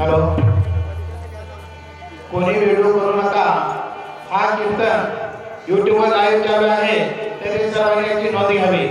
Hello, कोणी video करू नका. हा कीर्तन युट्यूबवर लाईव्ह चालू आहे, तरी सर्वांनी याची नोंद घ्यावी.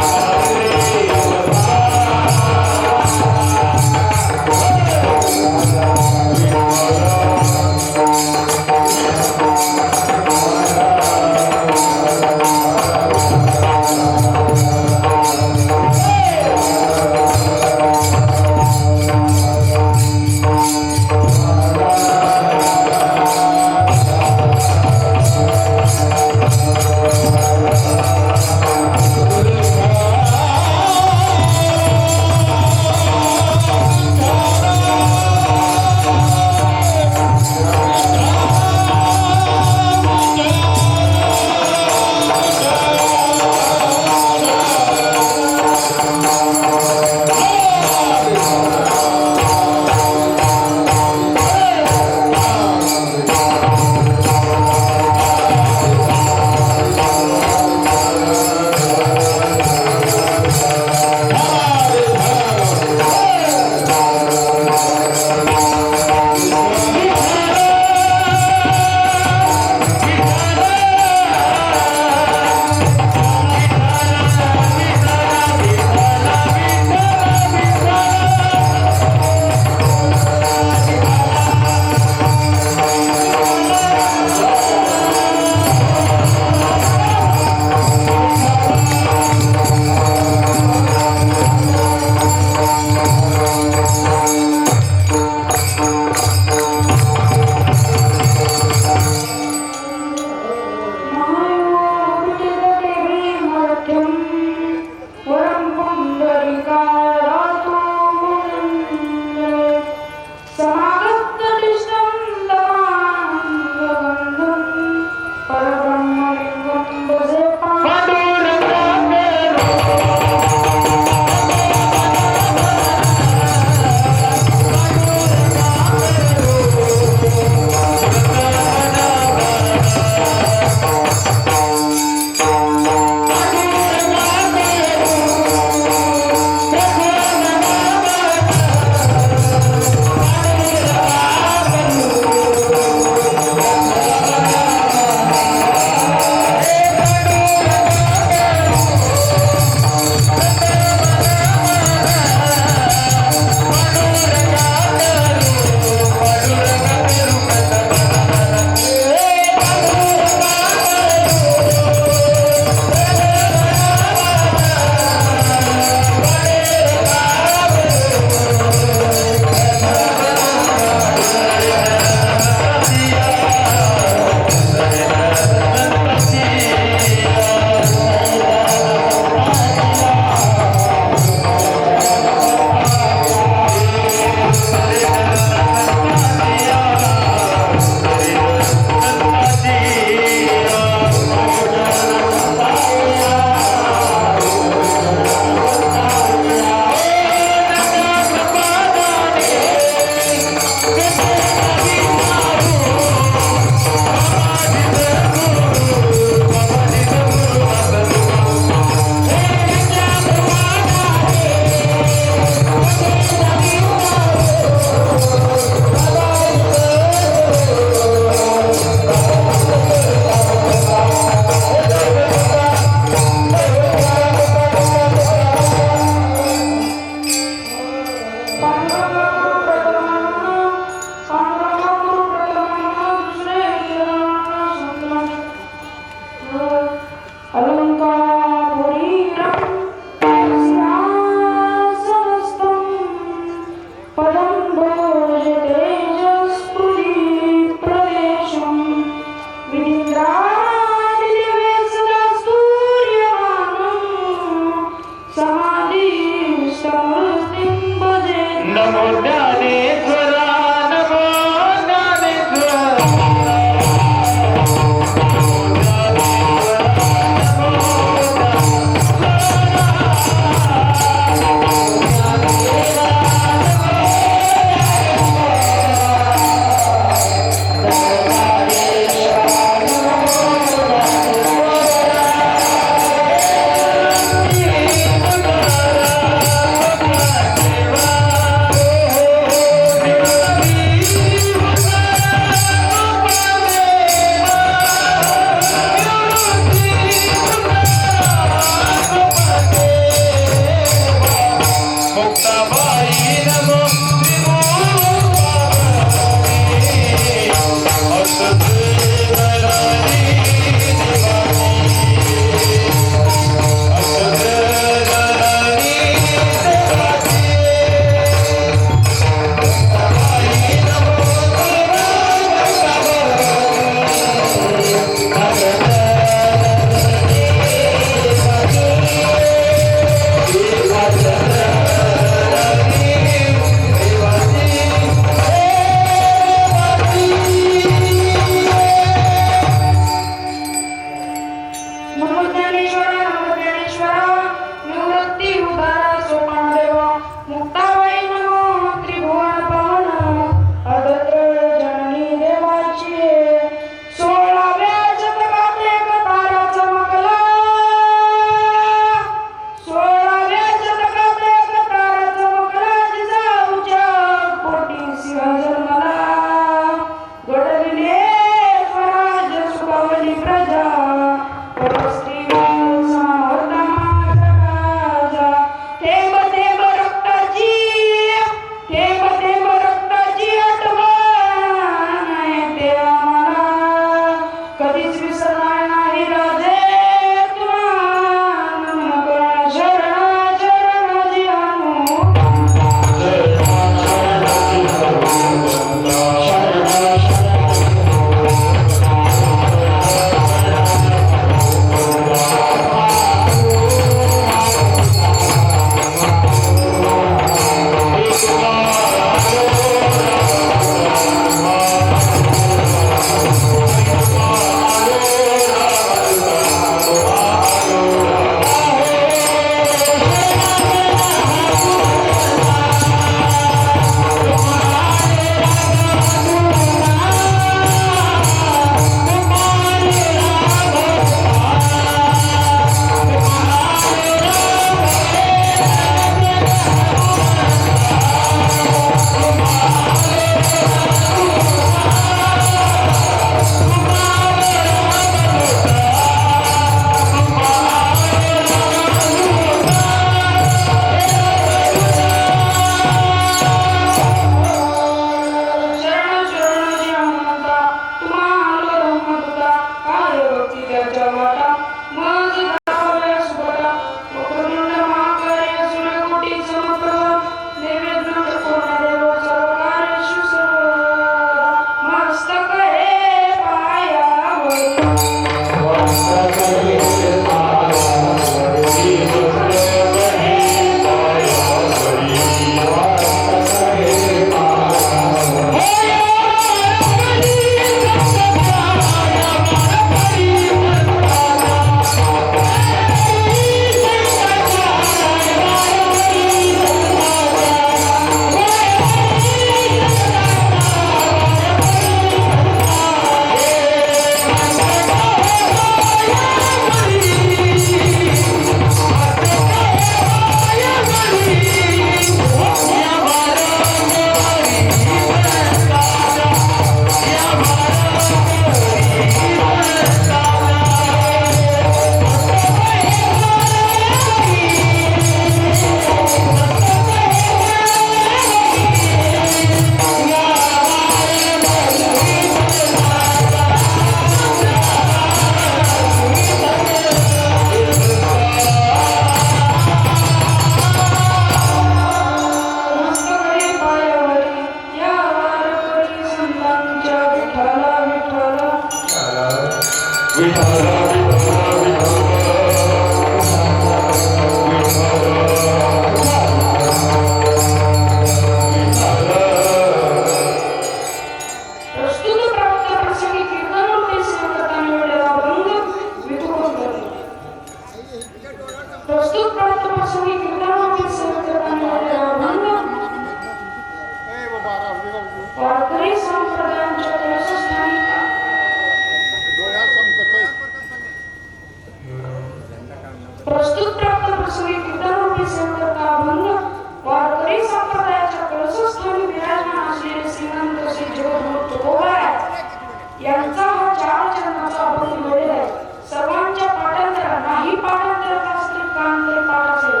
यांचा हा चार चरणाचा अभंग वेळ आहे. सर्वांच्या पाठांतर नाही पाठांतर असतील कांतरे पाठ असेल.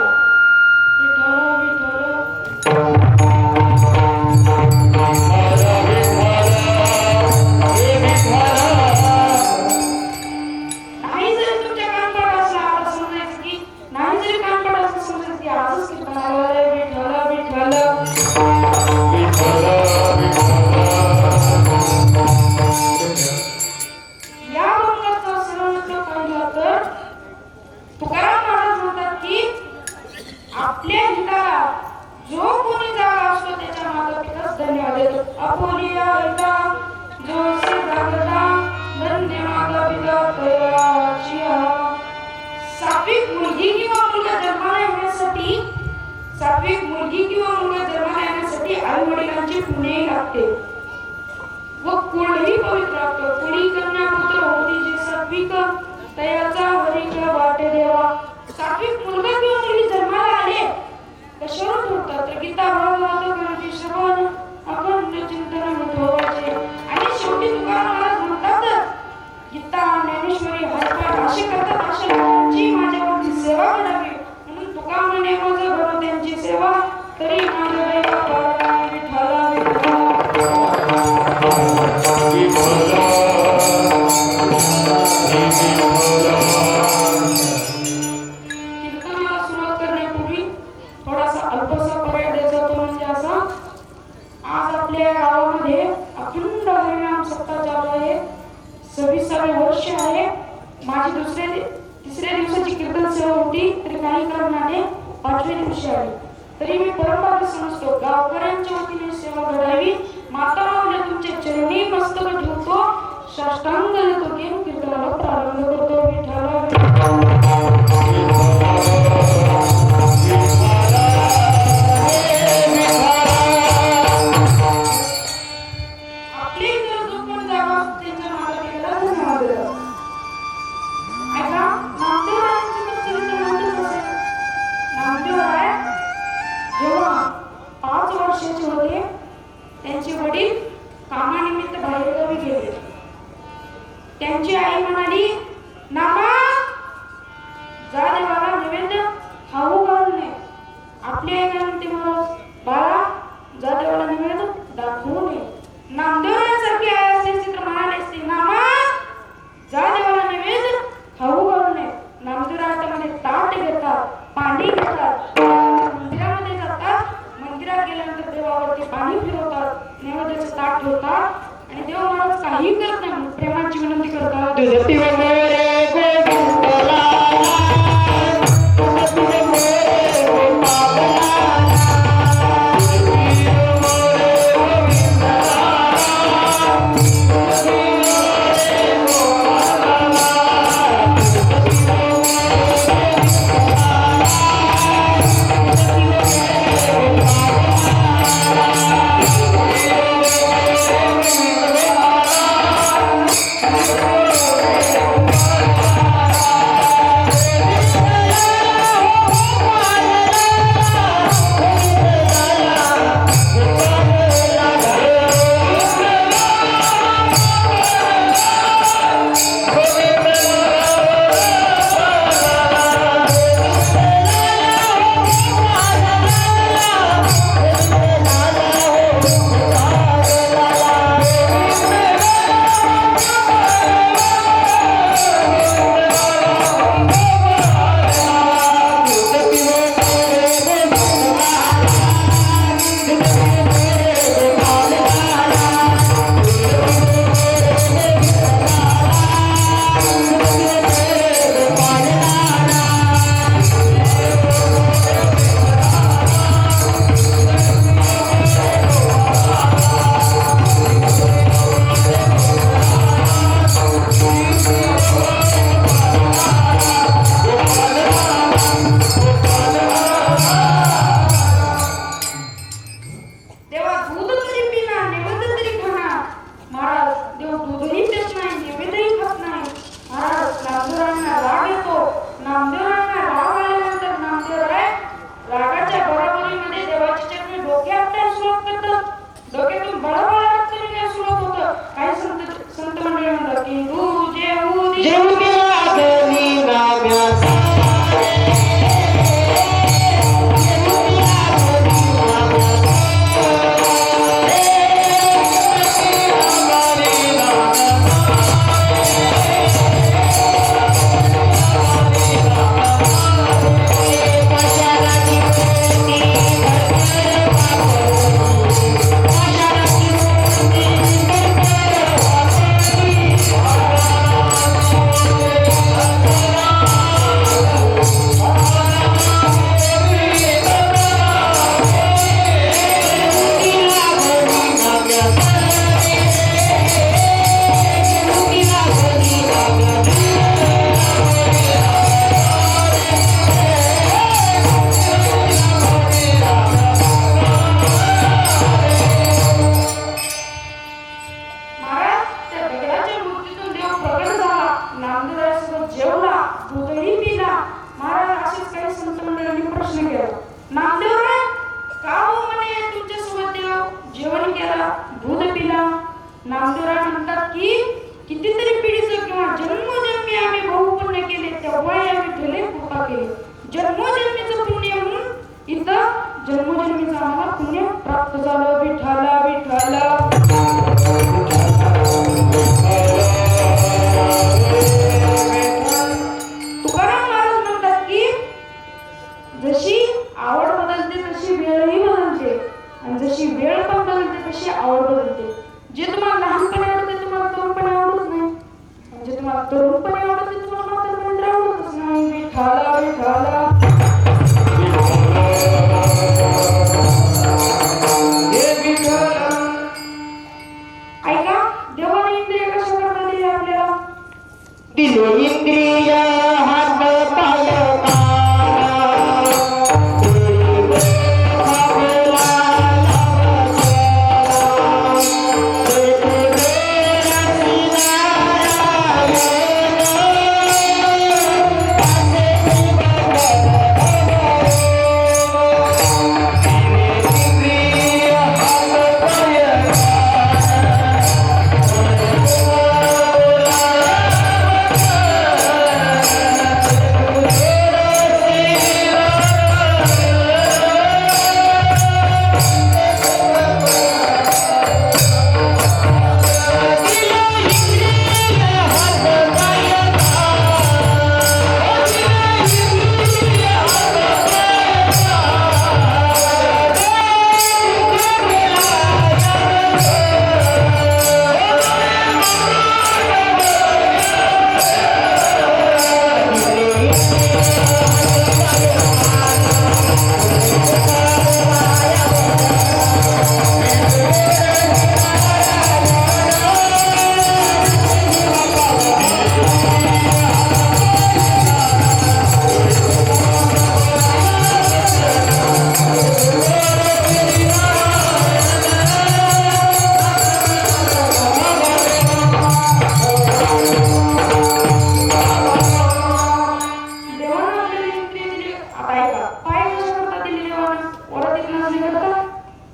विठ्ठल विठ्ठल नाही जरी तुमच्या कानपाठ असला आता समजायचं की नाही जरी कानपाठ असलं समजायचं की आजच कीर्तन आलं रे विठ्ठल विठ्ठल या अभंगाचा सरळ पाहिला तर तुकाराम महाराज म्हणतात की आपल्या हिताला जो कोणी जागा असतो त्याच्या माता पिताच धन्यवाद देतो. अपोलिया हिता जो से जागता धन्य माता पिता तयाची सात्विक मुलगी किंवा मुलगा जन्माला येण्यासाठी आई वडिलांची पुण्य लागते व कुळही पवित्र असतो. कुळी कन्या पुत्र होती जे सात्विक तयाचा हरिक वाटे देवा. सात्विक मुलगा किंवा मुलगी जन्माला आले कशावर होतात तर गीता भागवत गणती श्रवण अखंड चिंतन महत्वाचे. आणि शेवटी तुकाराम महाराज म्हणतात गीता ज्ञानेश्वरी हरिपाठ असे करतात अशा लोकांची माझ्यावरती सेवा करावी. म्हणून तुका म्हणे माझं घर त्यांची सेवा तरी माझं देवा पारा विठ्ठला कीर्तनाला सुरुवात करण्यापूर्वी थोडासा अल्पसा पर्याय द्यायचा तो म्हणजे असा. आज आपल्या गावामध्ये अखंड हरिनाम सप्ताह चालू आहे. 26वे वर्ष आहे. माझी तिसऱ्या दिवसाची कीर्तन सेवा होती तरी काही कारणाने 5व्या दिवशी आली. तरी मी परंपरा समजतो गावकऱ्यांच्या वतीने सेवा घडावी. माता माऊली तुमच्या चरणी मस्तक ठेवतो साष्टांग देतो की कीर्तनाला प्रारंभ करतो. आपली जर दुःख जावा त्यांच्या माता पित्याला धन्यवाद देतो. ऐका नामदेवांची तर चरित्र म्हणतच असेल. नामदेवराय जेव्हा 5 वर्षाचे होते त्यांचे वडील कामानिमित्त बाहेरगावी गेले. त्यांची आई म्हणाली नामा जा देवाला नैवेद्य खाऊ घालणे. आपली आई म्हणते बाळा जा देवाला नैवेद्य दाखवू नये. नामदेवरायांसारखी आई असल्याची तर म्हणाली असती नामा जा देवाला नैवेद्य खाऊ घालू नये. नामदेवरायांमध्ये ताट घेतात पाणी घेतात मंदिरामध्ये जातात. मंदिरात गेल्यानंतर देवावरती पाणी फिरवतात नैवेद्याचं ताट ठेवतात आणि देव महाराज काही करत नाही. प्रेमाची विनंती करतात Oh दूध पिला. नामदेवराय म्हणतात की कितीतरी पिढीचं किंवा जन्मोजन्मी आम्ही बहुपुण्य केले तेव्हा या विठ्ठले कृपा केली. जन्मोजन्मीचं पुण्य म्हणून इथं जन्मोजन्मीचं आम्हाला पुण्य प्राप्त झालं. विठ्ठला विठ्ठला. तुकाराम महाराज म्हणतात की जशी आवड बदलते तशी वेळही बदलते आणि जशी वेळ पण बदलते तशी आवड बदलते. जे तुम्हाला लहानपणी आवडते तुम्हाला तरुणपणी आवडत नाही, म्हणजे तुम्हाला तरुणपणी आवडते तुम्हाला म्हातारपणी आवडतच नाही. विठ्ठला विठ्ठला. ऐका, देवाने इंद्रिय कशा करता दिली आपल्याला? दिलो इंद्रिय हात पाय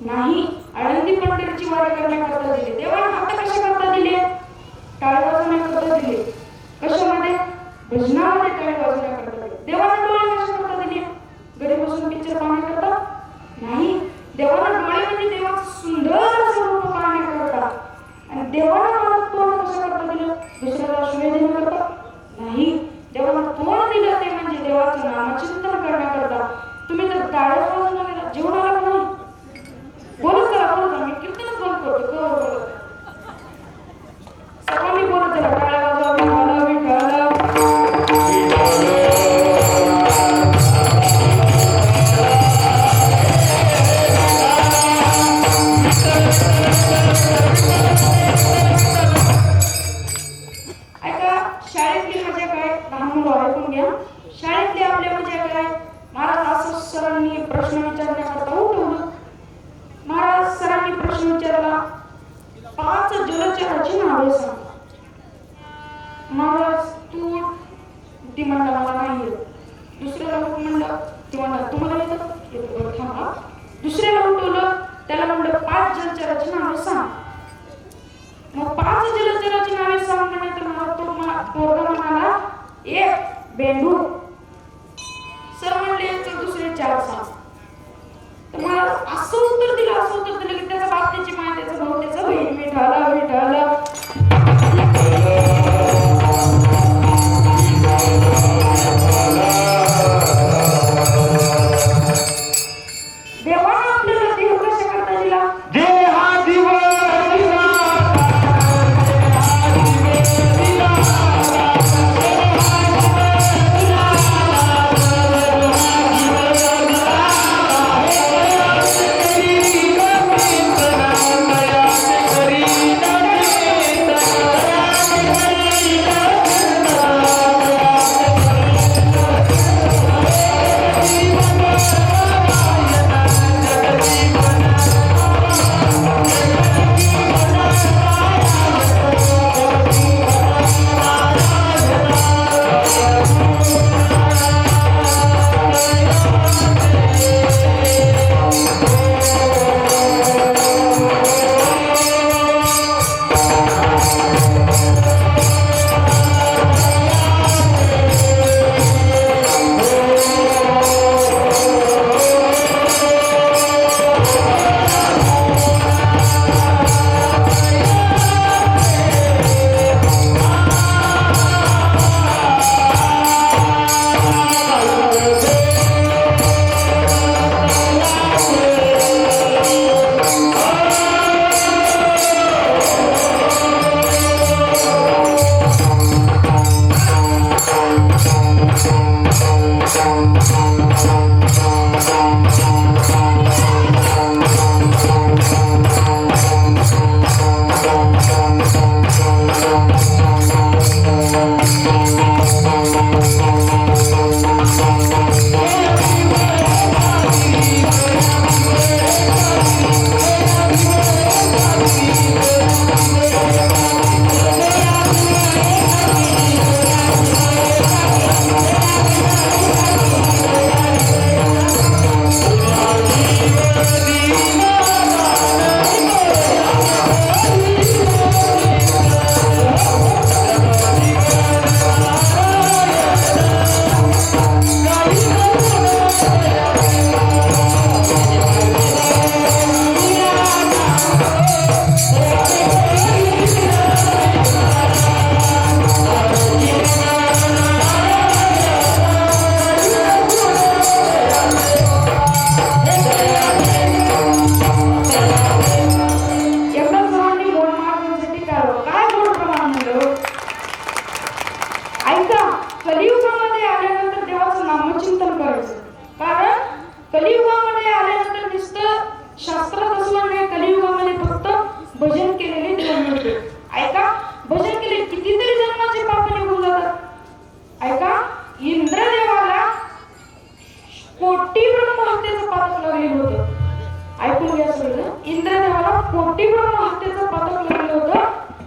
नाही. आळंदी पंढरीची वारी करण्याकरता दिले. देवाने हात कशा करता दिले? टाळ वाजवण्याकरता दिले. कशामध्ये? भजनामध्ये टाळ वाजवण्याकरता दिले. देवाने डोळे कशा करता दिले? घरी बसून पिक्चर पाहण्याकरता नाही. देवाने डोळे म्हणजे देवाचं सुंदर असं रूप पाहण्याकरता. आणि देवाने मला तोंड कशा करता दिलं? दुसऱ्याला शिव्या देण्याकरता नाही. देवाला तोंड दिलं ते म्हणजे देवाचं नामचिंतन करण्याकरता. तुम्ही जर टाळ वाजवण्याला जेवणाला नाही बोलत करा, बोलत मी कीर्तनच बंद करतो. सर्वांनी बोलत चला. टाळ्या वाजवा. विठ्ठला विठ्ठला. ऐका, शाळेतली मजा काय? लहान मुलं ऐकून घ्या. शाळेतली आपल्या मजा काय? महाराज असं सरांनी प्रश्न विचारण्याकरता उठवलं. महाराज सरांनी प्रश्न विचारला, 5 जलचराची नावे सांग. महाराज तू ती म्हणला मला नाही येत. दुसऱ्याला म्हणलं ती म्हणला तुम्हाला येतं? येतं. थांबा. दुसऱ्याला उठवलं, त्याला म्हणलं 5 जलचराची नावे सांग. मग 5 जलचराची नावे सांग म्हणे तर मला पोरगा म्हणाला 1 बेंडूळ. सर म्हणले तर दुसरे 4 सांग. तर मला असं उत्तर दिलं की त्याचा बाप त्याची माय त्याचा भाऊ त्याचा बहीण. विठ्ठला विठ्ठला. देवाने आपल्याला देव कशा करता दिला? भजन केलेले देव मिळते. ऐका, भजन केले कितीतरी जन्माचे पाप निघून जातात. ऐका, इंद्रदेवाला कोटी ब्रह्महत्येचं पातक लागलेलं होतं. ऐकून घ्या सगळं. इंद्रदेवाला कोटी ब्रह्महत्येचं पातक लागलं होतं.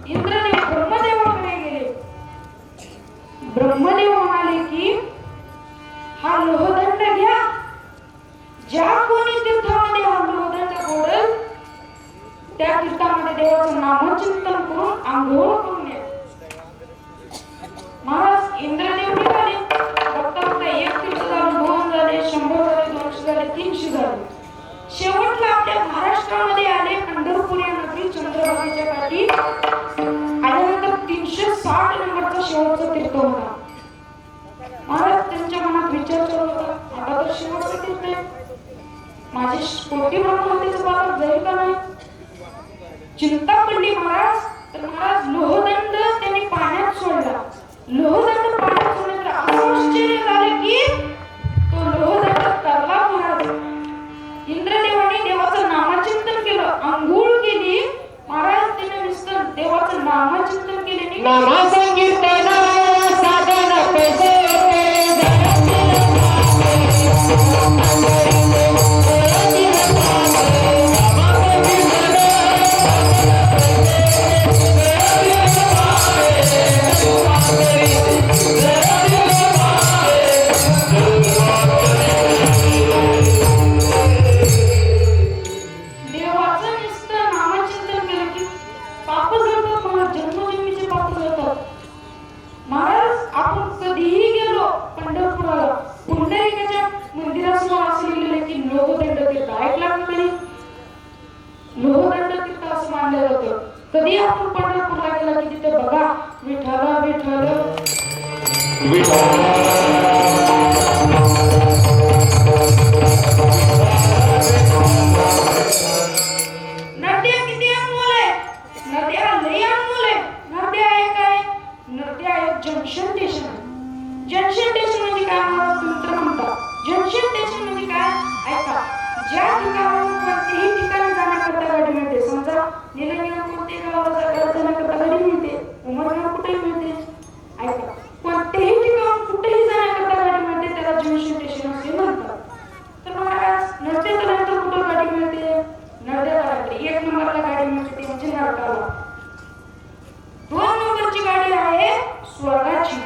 इंद्रदेव ब्रह्मदेवाकडे गेले. ब्रह्मदेव म्हणाले की हा लोहदंड घ्या. ज्या कोणी तीर्थामध्ये हा लोहदंड घोडल त्या तीर्थामध्ये देवाचं नामचिंतन करून आंघोळ करून या. महाराज इंद्रदेव निघाले. बघता एक तीर्थ झालं, 2 झाले, 100 झाले, 200 झाले, 300 झाले. शेवटला आपल्या महाराष्ट्रामध्ये आले पंढरपूर या नगरी चंद्रभागेच्या काठी आल्यानंतर 360 नंबरचा शेवटचा तीर्थ होता. महाराज त्यांच्या मनात विचार चालू होता, आता तर शेवटचं तीर्थ आहे, माझे कोटी ब्रह्महत्येचं पातक जाईल का नाही. चिंता पडली महाराज. तर महाराज लोहदंड त्यांनी पाण्यात सोडला. लोहदंड पाण्यात सोडल्यानंतर असं आश्चर्य झालं की तो लोहदंड तरला. महाराज इंद्रदेवाने देवाचं नामचिंतन केलं, आंघोळ केली. महाराज तिने नुसतं देवाचं नामचिंतन केले. नामा संकीर्तन साधन पैसे कधी आपण पंढरपूरला गेला की तिथे बघा विठ्ठल विठ्ठल नद्या किती अनमोल आहे. नद्या लई अनमोल आहे. नद्या एक आहे, नद्या एक जंक्शन स्टेशन. जंक्शन स्टेशन म्हणजे काय तुम्ही म्हणता. जंक्शन स्टेशन म्हणजे काय. ऐका, ज्या ठिकाणाहून कोणत्याही ठिकाणी जाण्याकरता गाडी मिळते. समजा निलंगेला कोणत्याही गावाला जाण्याकरता गाडी मिळते, उमरगाव कुठेही मिळते. ऐका, कोणत्याही ठिकाणून कुठेही जाण्याकरता गाडी मिळते, त्याला जंक्शन स्टेशन असे म्हणतात. तर महाराज नरदेवाला कुठं गाडी मिळते. नरदेवाला 1 नंबरला गाडी मिळते ती म्हणजे नरकाला. 2 नंबरची गाडी आहे स्वर्गाची.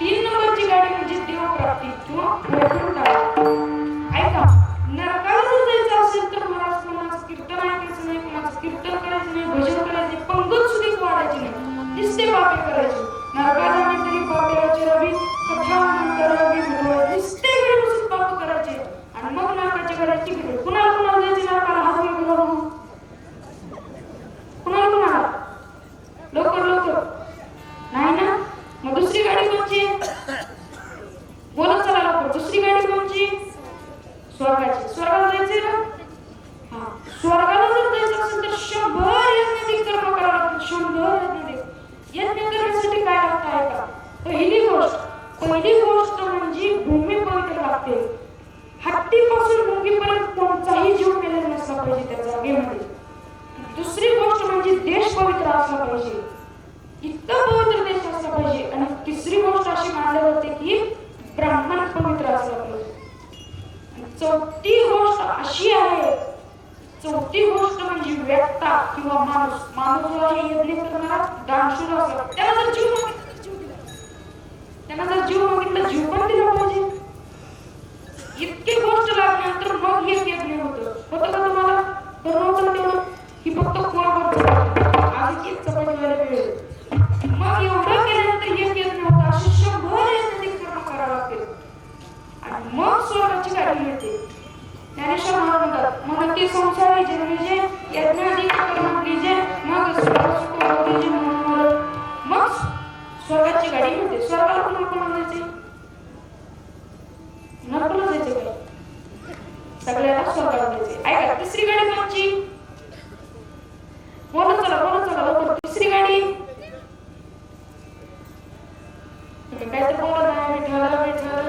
3 नंबरची गाडी म्हणजे देवप्राप्ती किंवा वैकुंठाला. ऐका, नरकाला जर जायचं असेल तर महाराज कोणाचं कीर्तन ऐकायचं नाही, कोणाचं कीर्तन करायचं नाही, भजन करायचं नाही, पंगत सुद्धा वाढायची नाही, नुसते पापे करायचे. नरकाला जाण्यातरी पापेचे रवी कथा नंतर रवी नुसते घरी बसून पाप करायचे आणि मग नरकाच्या घराची घरी. कुणाला जायचे नरकाला. हात वर करा बघू. कुणाला लवकर नाही ना. मग दुसरी गाडी कोणची. बोलत चला लवकर. दुसरी गाडी कोणची. स्वर्गाची. स्वर्गाला जायचंय ना. हा, स्वर्गाला जर जायचं असेल तर 100 यज्ञ कर्म करावं लागतं. 100 यज्ञ करण्यासाठी काय लागतं ऐका. पहिली गोष्ट म्हणजे भूमी पवित्र लागते. हत्तीपासून मुंगीपर्यंत कोणताही जीव मेलेला नसला पाहिजे त्या जागेमध्ये. दुसरी गोष्ट म्हणजे देश पवित्र असला पाहिजे, इतका पवित्र देश असला पाहिजे. आणि तिसरी गोष्ट अशी मानली जाते की ब्राह्मण पवित्र असला पाहिजे. चौथी गोष्ट अशी आहे, चौथी गोष्ट म्हणजे व्यक्ता किंवा माणूस जो आहे यज्ञ करणारा दानशूर असला. त्याला जर जीव मागितला जीव पण दिला पाहिजे. इतकी गोष्ट लागल्यानंतर मग एक यज्ञ होतं का तुम्हाला. करणं तेवढं ही फक्त कोण आज एक चपाती व्हायला वेळ. मग एवढं केल्यानंतर एक यज्ञ होतं. असे 100 यज्ञ कर्म करावं लागते आणि मग स्वर्गाची गाडी मिळते. ज्ञानेश्वर महाराज म्हणतात, मग ते संसारी जन्मीजे यज्ञाधिक कर्म कीजे मग स्वर्ग मग स्वर्गाची गाडी मिळते. स्वर्गाला कोण जायचे. नरकाला जायचे काय. सगळ्याला स्वर्गाला जायचे. ऐका, तिसरी गाडी कोणची. बोलत चला लवकर. तिसरी गाडी काय तर बोलत आहे. विठ्ठल विठ्ठल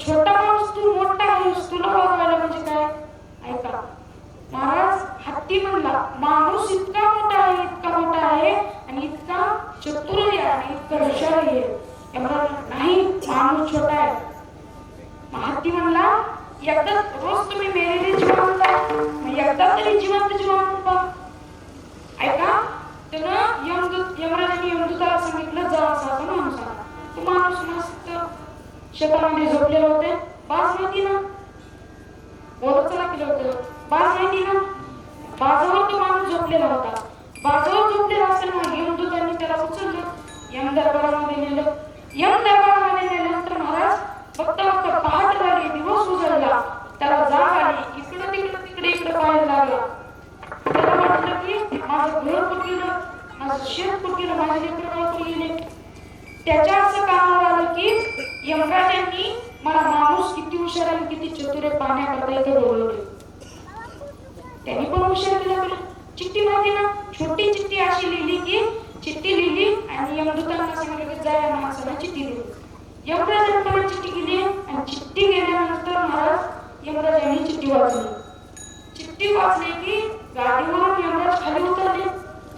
छोटा माणूस तू मोठा आहेस, तुला वागवायला म्हणजे काय? ऐका महाराज, हत्ती म्हणला माणूस इतका मोठा आहे, इतका मोठा आहे आणि इतका चतुर आहे आणि इतका हुशार आहे. यमराज नाही, माणूस छोटा आहे. हत्ती म्हणला एकदा रोज तुम्ही मेलेले जीवन आणता, मग एकदा तरी जिवंत जीवन आणता. ऐका, त्यानं यमराजांनी यमदूताला सांगितलं जा असा माणूस आला. तो माणूस मस्त शेतामध्ये झोपलेला होते. बाज माहिती ना, ओरचला केलं होतं. बाज माहिती ना, बाजावर तो माणूस झोपलेला होता. बाजावर झोपलेला असताना यमदूतांनी त्याला उचललं, यम दरबारामध्ये नेलं. यम दरबारामध्ये नेल्यानंतर महाराज बघता बघता पहाट झाली, दिवस उजळला. त्याला जाग आली, इकडं तिकडं तिकडे इकडं पाहायला लागला. त्याला वाटलं की माझं घर कुठं गेलं, माझं शेत कुठं गेलं, माझे लेकरं कुठे गेले. त्याच्या असं कामावर आलं की यमराजांनी मला माणूस किती हुशार आणि किती चतुर आहे पाहण्याकरता इथे बोलवले. त्यांनी पण हुशार केलं. चिठ्ठी माहिती ना, छोटी चिठ्ठी अशी लिहिली की चिठ्ठी लिहिली आणि यमदूतांना सांगितलं की जा या माणसाला चिठ्ठी दिली. यमराजांकडे चिठ्ठी गेली आणि चिठ्ठी गेल्यानंतर महाराज यमराजांनी चिठ्ठी वाचली. चिठ्ठी वाचली की गाडीवरून यमराज खाली उतरले.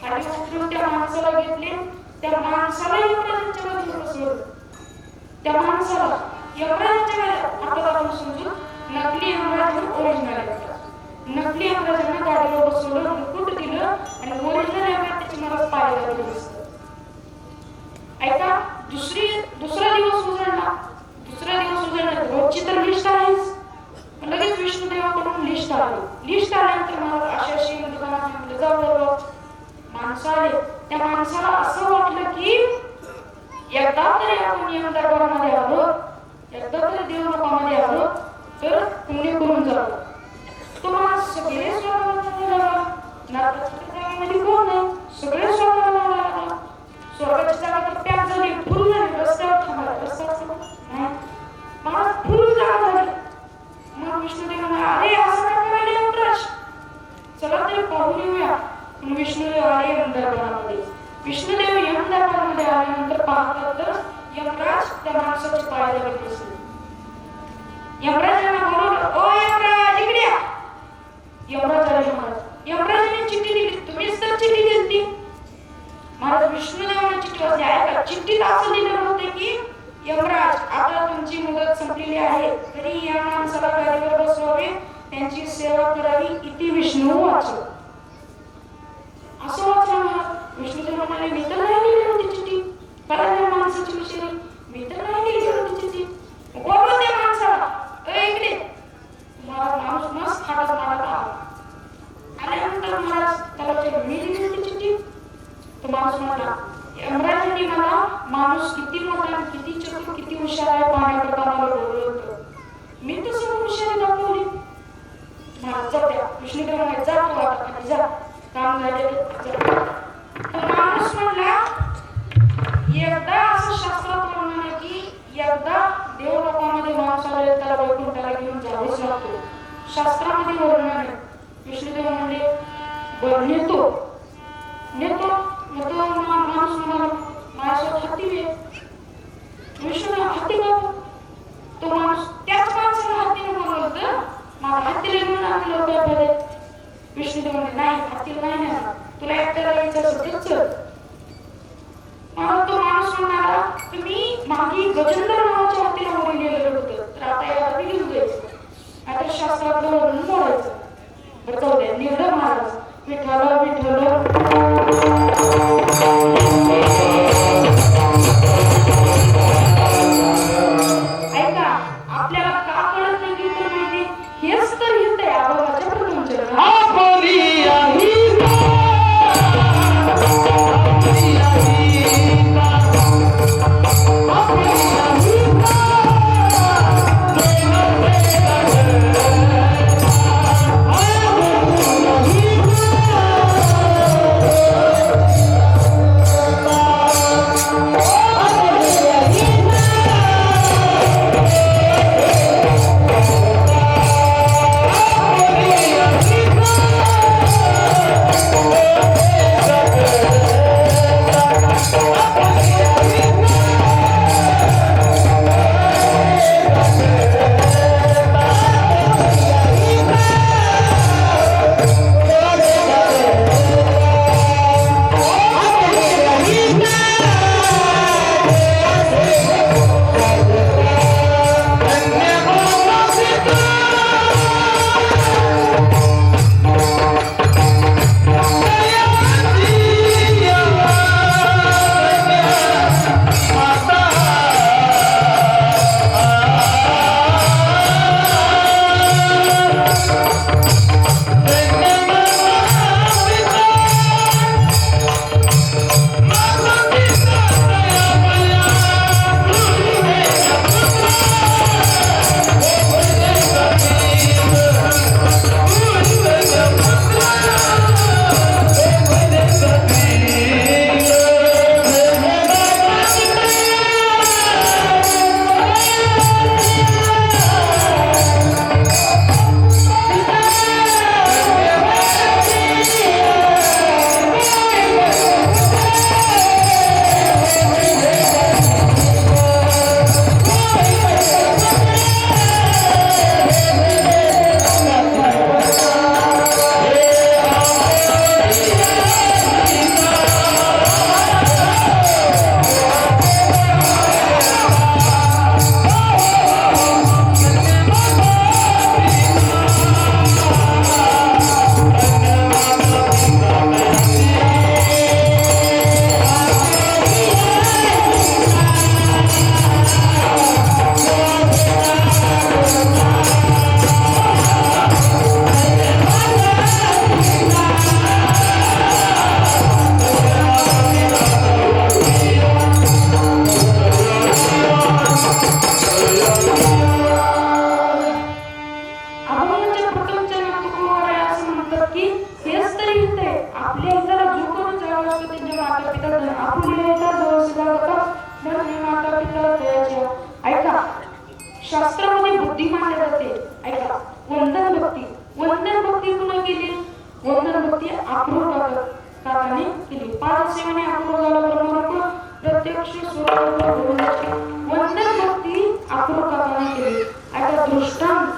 खाली उतरून त्या माणसाला घेतले. त्या माणसाला यमराजांच्या गाडीवर बसवलं. त्या माणसाला यमराजांच्या हाताला समजून नकली यमराज ओरिजिनल नकली यमराजांना गाडीवर बसवलं, मुकुट दिलं आणि ओरिजिनल यमराज त्याची मला पायाला दिसलं. ऐका, दुसरा दिवस उजळला. रोजची तर लिस्ट आहेच. लगेच विष्णुदेवाकडून लिस्ट आली. लिस्ट आल्यानंतर मला अशी दुकानात जाऊ माणसं आले. त्या माणसाला असं वाटलं की एकदा तरी आपण यम दरबारामध्ये आलो, एकदा तरी देवलोकामध्ये आलो तर पुण्य करून जातो. तो माणूस सगळे स्वर्गामध्ये लागला. नरकाच्या जागेमध्ये कोण नाही, सगळे स्वर्गाला लागला. स्वर्गाची जागा तर पॅक झाली, फुल झाली. रस्त्यावर थांबला, रस्त्यावर नाही मला फुल जागा झाली. मग विष्णुदेव म्हणाले अरे असं का करायला यमराज, चला तरी पाहून येऊया. विष्णुदेव आले यम दरबारामध्ये. विष्णुदेव यम दरबारामध्ये आल्यानंतर पाहतात तर यमराज त्या माणसाच्या पायाला बसले. यमराजांना बोलवलं, ओ यमराज इकडे या. यमराज आले. महाराज यमराजांनी चिठ्ठी दिली, तुम्हीच तर चिठ्ठी दिली. महाराज विष्णुदेवाने चिठ्ठी वाचली. ऐका, चिठ्ठीत असं लिहिलं होतं की यमराज आता तुमची मुदत संपलेली आहे, तरी या माणसाला गाडीवर बसवावे, त्यांची सेवा करावी, इति विष्णू वाचव. असं वाचलं. विष्णुदेव म्हणाले मी तर नाही लिहिली होती चिठ्ठी, कारण या माणसाची विषय मी तर नाही लिहिली होती चिठ्ठी. बोलव त्या माणसाला, इकडे. माणूस मस्त हातात मारत आला. आल्यानंतर महाराज त्याला मी लिहिली होती चिठ्ठी. तो माणूस म्हणाला यमराजांनी मला माणूस किती मोठा, किती चतुर, किती हुशार आहे पाहण्याकरता मला बोलवलं होतं. मी तर सगळं हुशारी दाखवली. महाराज जाऊ द्या. विष्णुदेव म्हणाले जा तू आता खाली जा, काम झाले. माणूस म्हणला एकदा असं शास्त्रात वर्णन आहे की एकदा देवलोकामध्ये माणूस आले त्याला वैकुंठाला घेऊन जावेच लागतो. शास्त्रामध्ये वर्णन आहे. विष्णुदेव म्हणले बरं नेतो. माणूस म्हणाला माझ्यासोबत हत्ती घे. विष्णुदेव हत्ती घालतो. तो माणूस त्याच माणसाला हत्तीने बोलवलं, मला हत्तीला घेऊन आणलं होतं. विष्णुदेव म्हणले नाही, हत्तीला नाही नेणार, तुला एकट्याला यायचं असेल चल. मला तो माणूस म्हणाला तुम्ही मागे गजेंद्र नावाच्या हत्तीला मोडून गेलेलं होतं, तर आता या हत्ती घेऊन जायचं. आता शास्त्रातलं वर्णन मोडायचं. बरं जाऊ द्या. निघलं महाराज. विठ्ठल विठ्ठल शास्त्रामध्ये बुद्धी मानली जाते. ऐका, वंदन भक्ती. वंदन भक्ती कुणा केली? वंदन भक्ती अक्रूर काकाने केली. 5 सेवेने अक्रूर झाला ब्रह्मरूप प्रत्यक्ष स्वरूपाला गोविंदाची वंदन भक्ती अक्रूर काकाने केली. ऐका दृष्टांत.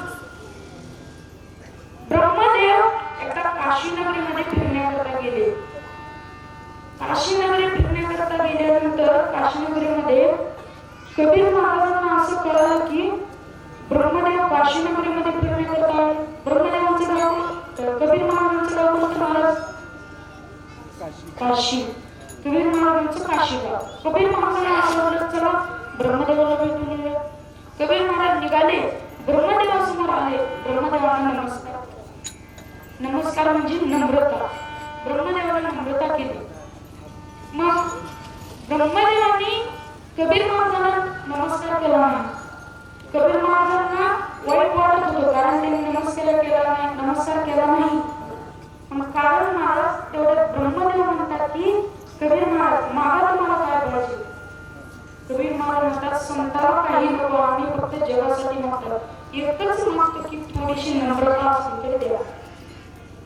ब्रह्मदेव एकदा काशी नगरीमध्ये फिरण्याकरता गेले. काशी नगरी फिरण्याकरता गेल्यानंतर काशी नगरीमध्ये कबीर महाराजांना असं कळलं की ब्रह्मदेव काशी नगरीमध्ये फिरण्याकरता आले. ब्रह्मदेवांचं गाव, कबीर महाराजांचं गाव कोणतं महाराज? काशी. कबीर महाराजांचं काशी गाव. कबीर महाराजांना असं वाटलं चला ब्रह्मदेवाला भेटून येऊया. कबीर महाराज निघाले, ब्रह्मदेवासमोर आले. ब्रह्मदेवाला नमस्कार. नमस्कार म्हणजे नम्रता. ब्रह्मदेवाला नम्रता केली. मग ब्रह्मदेवांनी कबीर महाराजांना नमस्कार केला नाही. कबीर महाराजांना वाईट वाटत होतं कारण त्यांनी नमस्कार केला नाही. पण कारण महाराज तेवढे ब्रह्मदेव म्हणतात की कबीर महाराज मागा तुम्हाला काय पाहिजे? कबीर महाराज म्हणतात संताला काही नको, आम्ही फक्त जगासाठी मागतो. एकच मागतो की थोडीशी नम्रता असेल तर द्या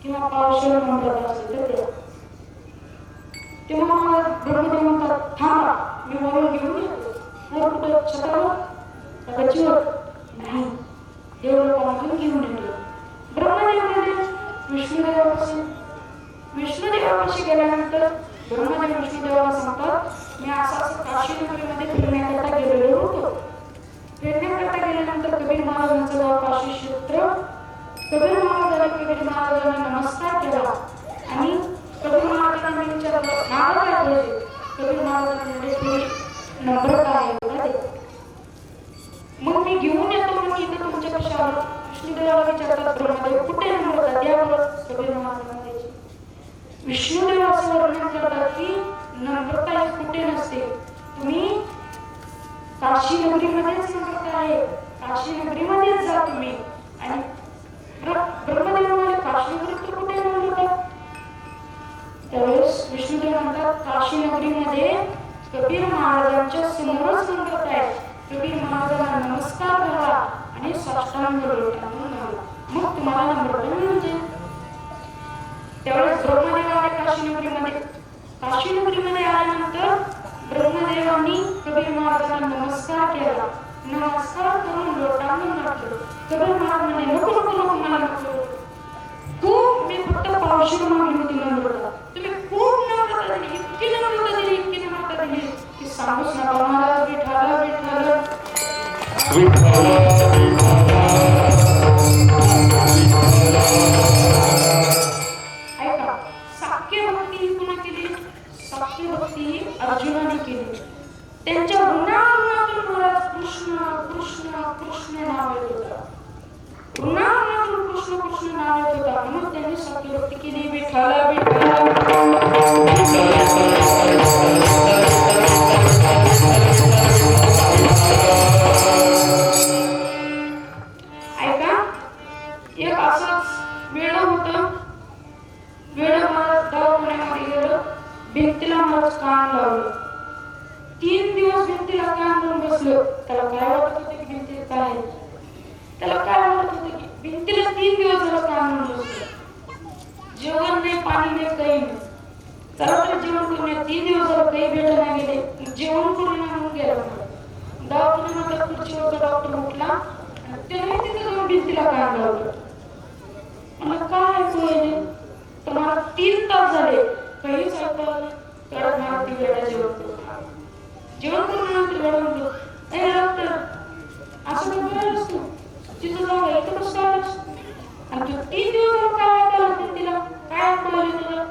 किंवा पावसाळ्या नम्रता असेल तर द्या. तेव्हा ब्रह्मदेव म्हणतात थांबा मी वरून घेऊन येतो. वर कुठं छतावर गच्चीवर नाही, देवलोकामधून घेऊन येतो. ब्रह्मदेव गेले विष्णुदेवापाशी. विष्णुदेवापाशी गेल्यानंतर ब्रह्मदेव विष्णुदेवाला सांगतात मी असं काशी नगरीमध्ये फिरण्याकरता गेलेलो होतो. फिरण्याकरता गेल्यानंतर कबीर महाराजांचं गाव काशी क्षेत्र. कबीर महाराजांनी नमस्कार केला आणि कबीर महाराजांनी विचारलं नाव काय पाहिजे? कबीर महाराजांनी थोडी नम्रता आहे बघा दे. मग मी घेऊन येतो म्हणजे इथे तुमच्या कशा आलो? विष्णुदेवाला विचारतात ब्रह्मदेव कुठे नम्रता द्यावर? कबीर महाराजांना द्यायची. विष्णुदेव असं वर्णन करतात की नम्रता ही कुठे नसते, तुम्ही काशी नगरीमध्येच नम्रता आहे. काशी नगरीमध्येच जा तुम्ही. आणि ब्रह्मदेव म्हणाले काशी नगरीत तर कुठे नम्रता? त्यावेळेस विष्णुदेव म्हणतात काशी नगरीमध्ये कबीर महाराजांच्या समोरच नम्रता आहे. कबीर महाराजांना नमस्कार करा आणि साष्टांग लोटांगण घाला, मग तुम्हाला नम्रता मिळते. त्यावेळेस ब्रह्मदेव आले काशी नगरीमध्ये आल्यानंतर ब्रह्मदेवांनी कबीर महाराजांना नमस्कार केला. नमस्कार करून लोटांगण घातलं. कबीर महाराज म्हणे नको नको नको मला नको, खूप मी फक्त पावशी मागली होती नम्रता, तुम्ही खूप नम्रता दिली, इतकी नम्रता दिली की सांगूच नका. महाराज विठाला विठाला ऐका, साख्य भक्ती कुणा केली? साख्य भक्ती अर्जुनाने केली. त्यांच्या ऋणातून महाराज कृष्ण कृष्ण कृष्ण नाव येत होतं. ऋणातून कृष्ण कृष्ण नाव येत होता म्हणून त्यांनी साख्य भक्ती केली. विठाला विठाला ऐका, एक असंच वेळ होतं. वेळ महाराज दवाखान्यामध्ये गेलं, भिंतीला महाराज कान लावलं. 3 दिवस भिंतीला कान लावून बसलो. त्याला काय वाटत होते की भिंतीला काय आहे? त्याला काय वाटत होते की भिंतीला 3 दिवस झालं कान लावून बसलो. जेवण नाही, पाणी नाही, काही नाही. चला तर जेवण करून 3 दिवस झालं काही भेट नाही गेले. जेवण करून म्हणून गेला. दवाखान्यामध्ये खुर्चीवर डॉक्टर उठला आणि त्याने तिथे जाऊन भिंतीला कान लावलं. मला काय ऐकू येईल? तर मला 3 तास झाले काहीच ऐकू आलं. परत मला ती वेळा जेवण करून नंतर वेळा म्हणतो ए डॉक्टर असं तर बरं असतो तिथं जाऊ इथं कसं काय आणि तू 3 दिवस काय ऐकायला तिला काय ऐकू आलं तुला?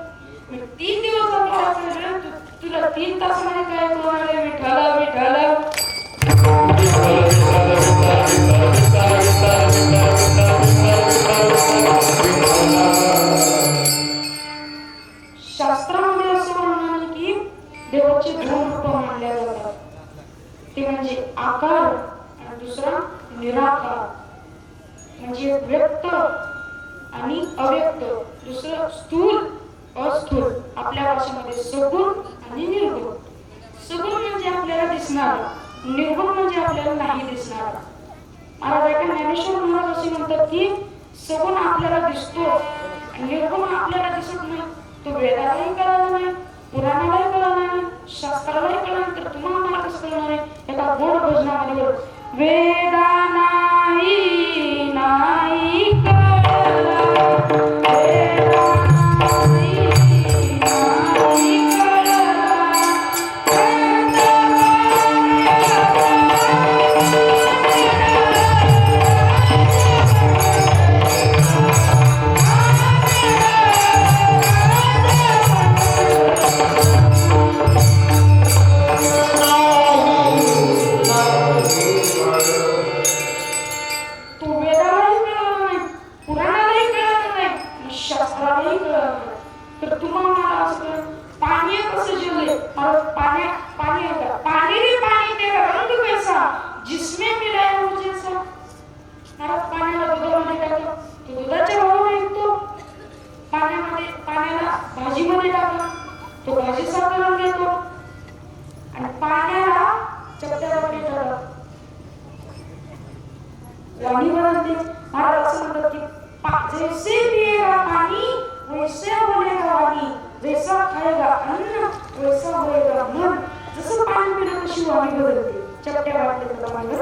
मी 3 दिवस ऐकायला तुला 3 तासामध्ये काय ऐकू आलं? विठाला विठाला शास्त्रामध्ये असं म्हणणार की देवाचे 2 रूप मानले जातात. ते म्हणजे आकार आणि दुसरा निराकार. म्हणजे व्यक्त आणि अव्यक्त. दुसरं स्थूल अस्थूल. आपल्या भाषेमध्ये सगुण आणि निर्गुण. सगुण म्हणजे आपल्याला दिसणार, निर्गुण म्हणजे आपल्याला नाही दिसणार. महाराज ऐका, ज्ञानेश्वर महाराज असे म्हणतात की सगुण आपल्याला दिसतो आणि निर्गुण आपल्याला दिसत नाही. तो वेदालाही कळाला नाही, पुराणालाही कळाला नाही, शास्त्रालाही कळाला नाही, तर तुम्हाला मला कसं कळणार आहे? एका गोड भजनामध्ये वेदा नाही नाही कळला, वेदा नाही नाही कळला, तो वेदालाही कळला नाही, पुराणालाही कळलं नाही आणि शास्त्रालाही कळलं नाही, तर तुम्हाला मला असं कळलं. पाणी कसं जेवले पाणी पाणी आहे का? पाणी रे पाणी, तेरा रंग कैसा जिसमें मिलाया हो जैसा. महाराज पाण्याला दुधामध्ये टाकलं, तो दुधाच्या भावाने विकतो. पाण्याला भाजीमध्ये टाकला, तो भाजीचा करून घेतो. आणि पाण्याला चपट्यावर टाकलं, वाणी बनते. महाराज असं म्हणतात की जैसे पिएगा पानी वैसे बनेगा वाणी, जैसा खाएगा अन्न वैसा होएगा मन. जसं पाणी पिलं तशी वाणी बदलते. चपट्या वाटते तुला मागं,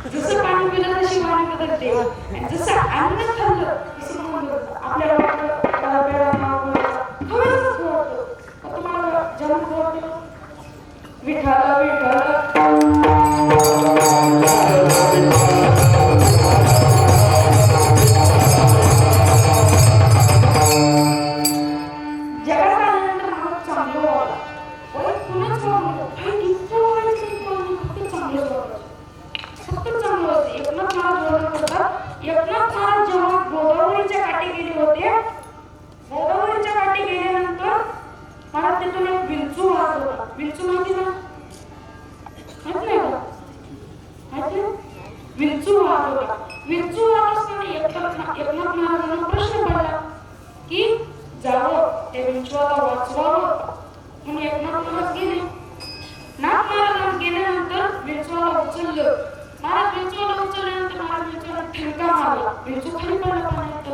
जसं पाणी पिलं तशी वाणी बदलते आणि जसं अन्न खाल्लं तसं मन बदलतं. आपल्याला वाटतं त्याला वेळा नाव हवेच होतं. तुम्हाला जन्म होतो विठाला विठाला प्रश्न पडला की जावं त्या विंचवाला वाचवावं म्हणून एकनाथ महाराज गेले. नाथ महाराज गेल्यानंतर विंचवाला उचललं. महाराज विंचवाला उचलल्यानंतर महाराज विंचवाला ठणका मारला, विंचू खाली पडला पाण्यात.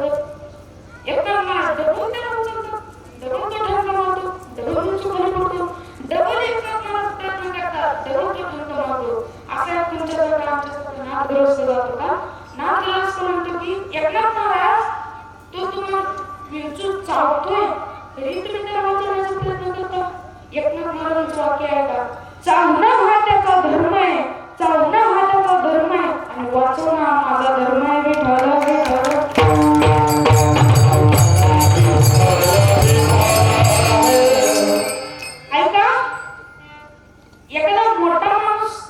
एकनाथ महाराज डबल त्याला उचलतात, डबल तो ठणका मारतो, डबल विंचू खाली पडतो, डबल एकनाथ महाराज प्रयत्न करतात, डबल तो ठणका मारतो. असा तुमच्यासारखा आमच्यासारखा नाथग्रस्त जातो का? नाथग्रस्त म्हणतो की एकनाथ महाराज तो तुम्हाला विंचू चावतोय तरी तुम्ही त्याला वाचवण्याचा प्रयत्न करता. एकनाथ महाराजांचं वाक्य आहे का? चावणं हा त्याचा धर्म आहे, चावणं हा त्याचा धर्म आहे आणि वाचवणं हा माझा धर्म आहे. ऐका, एखादा मोठा माणूस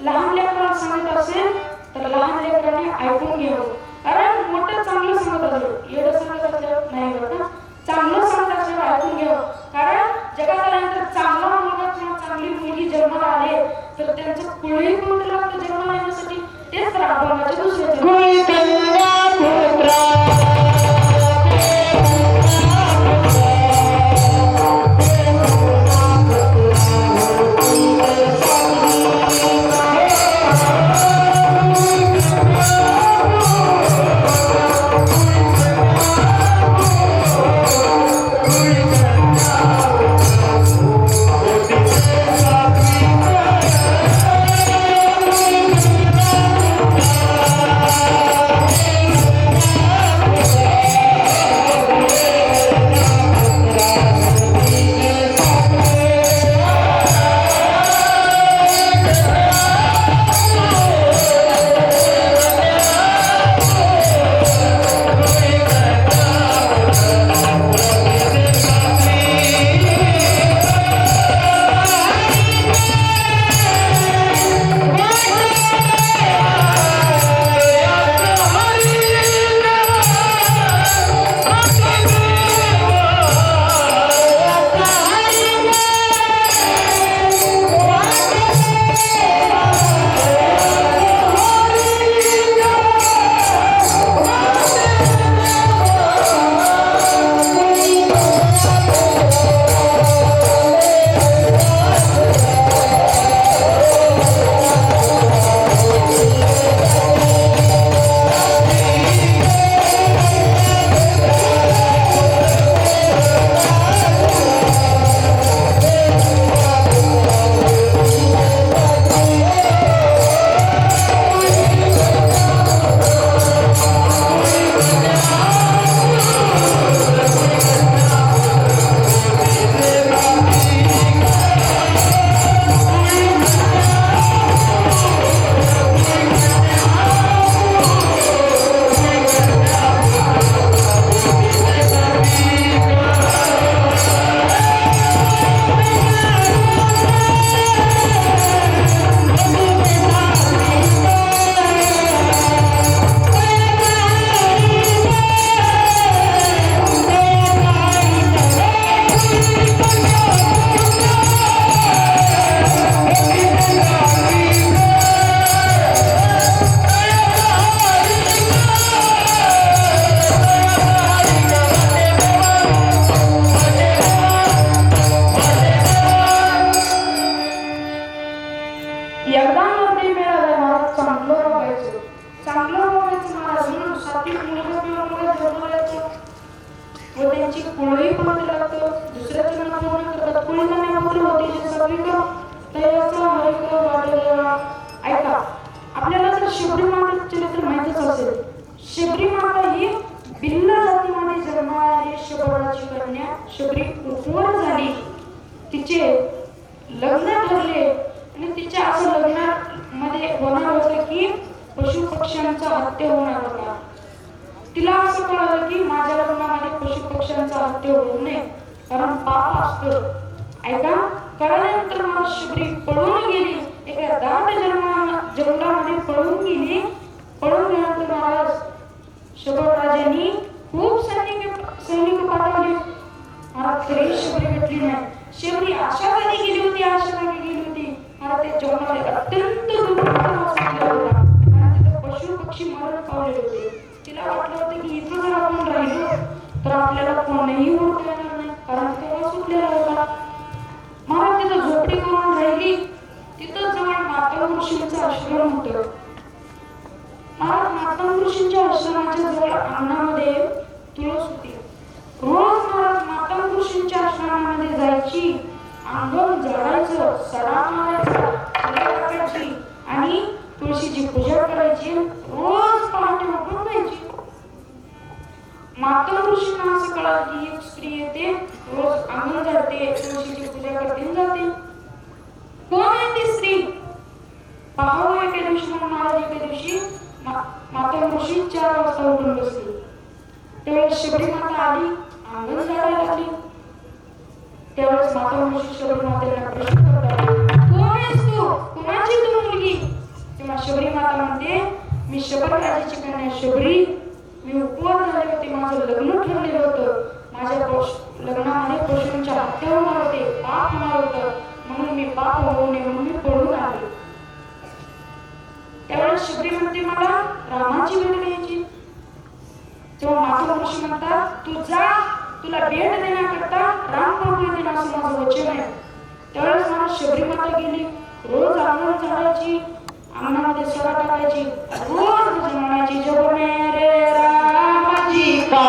लहान लेकराला सांगत असेल तर लहान लेकराने ऐकून घ्यावं. कारण मोठं चांगलं सांगत असेल, एवढं सांगत असल्यावर नाही बघा, चांगलं सांगत असल्यावर ऐकून घ्यावं. कारण जगात आल्यानंतर चांगला मुलगा किंवा चांगली मुलगी जन्माला आले तर त्यांचं कुळही कोणतं लागतं जन्माला येण्यासाठी? तेच तर अभंगाचे दुसरे त्यांची कुळही पाहावी लागतं. दुसऱ्याचं लग्न पूर्ण करतात. कुळीला नाही आपलं होते सगळी का तयाचा हरिक वाढलेला. ऐका, आपल्याला जर शबरी माता चरित्र माहितीच असेल. शबरी माता ही भिल्ल जातीमध्ये जन्माली शबराची कन्या शबरी उपवर झाली. तिचे लग्न ठरले आणि तिच्या असं लग्नामध्ये होणार होतं की पशु पक्ष्यांचा हत्या होणार होता. तिला असं कळलं की माझ्या लग्नामध्ये पशु पक्ष्यांचा हत्या होऊ नये, कारण पाप असतं. ऐका, कळल्यानंतर मला शबरी पळून गेली. एका दाट जंगलामध्ये पळून गेली. पळून गेल्यानंतर महाराज शबरराजांनी खूप सैनिक पाठवले. मला तरी शबरी भेटली नाही. शबरी अशा कधी गेली होती, अशा कधी गेली होती. मला ते जंगलामध्ये अत्यंत दुर्गम होता आणि तिथे पशु पक्षी मरण पावले होते. तिला वाटलं होतं की इथं जर आपण राहिलो तर आपल्याला कोणीही ओळखू येणार नाही, कारण तेव्हा सुटलेला होता. मला तिथं झोपडी करून राहिली. तिथं जवळ माता ऋषींचं आश्रम होतं. मला माता ऋषींच्या आश्रमाच्या जवळ अंगणामध्ये तुळस होती. रोज मला माता ऋषींच्या आश्रमामध्ये जायची, अंगण झाडायचं, सडा मारायचा, टाकायची आणि तुळशीची पूजा करायची. रोज पहाटे उठून जायची. माता ऋषींना असं कळलं की एक स्त्री येते, रोज अंगण झाडते, तुळशीची पूजा करते जाते. कोण आहे ती स्त्री? पाहावं एके दिवशी म्हणून महाराज एके दिवशी माता ऋषी 4 वाजता उठून बसली. त्यावेळेस शबरी माता आली, अंगण झाडायला लागली. त्यावेळेस माता ऋषी शबरी मातेला प्रश्न करतात, कोण आहेस तू? कुणाची तू मुलगी? तेव्हा शबरी माता म्हणते, मी शबरराजाची कन्या शबरी. मी उपवास झाले होते, माझं लग्न ठरलेलं होतं. माझ्या लग्नामध्ये पशूंच्या हत्या होणार होते, पाप होणार होतं, म्हणून मी पाप होऊ नये म्हणून मी पळून आले. त्यावेळेस शबरी म्हणते, मला रामाची भेट घ्यायची. तेव्हा माता ऋषी म्हणतात, तू जा, तुला भेट देण्याकरता राम प्रभू येतील असं माझं वचन आहे. त्यावेळेस मला शबरी माता गेली. रोज अंगण झाडायची, अंगणामध्ये सडा टाकायची, रोज भजन म्हणायची, जग मेरे रामाजी का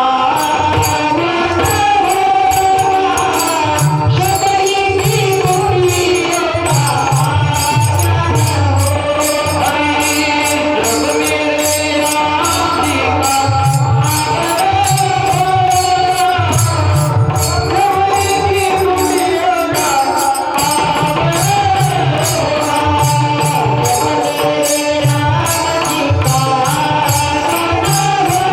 Thank you.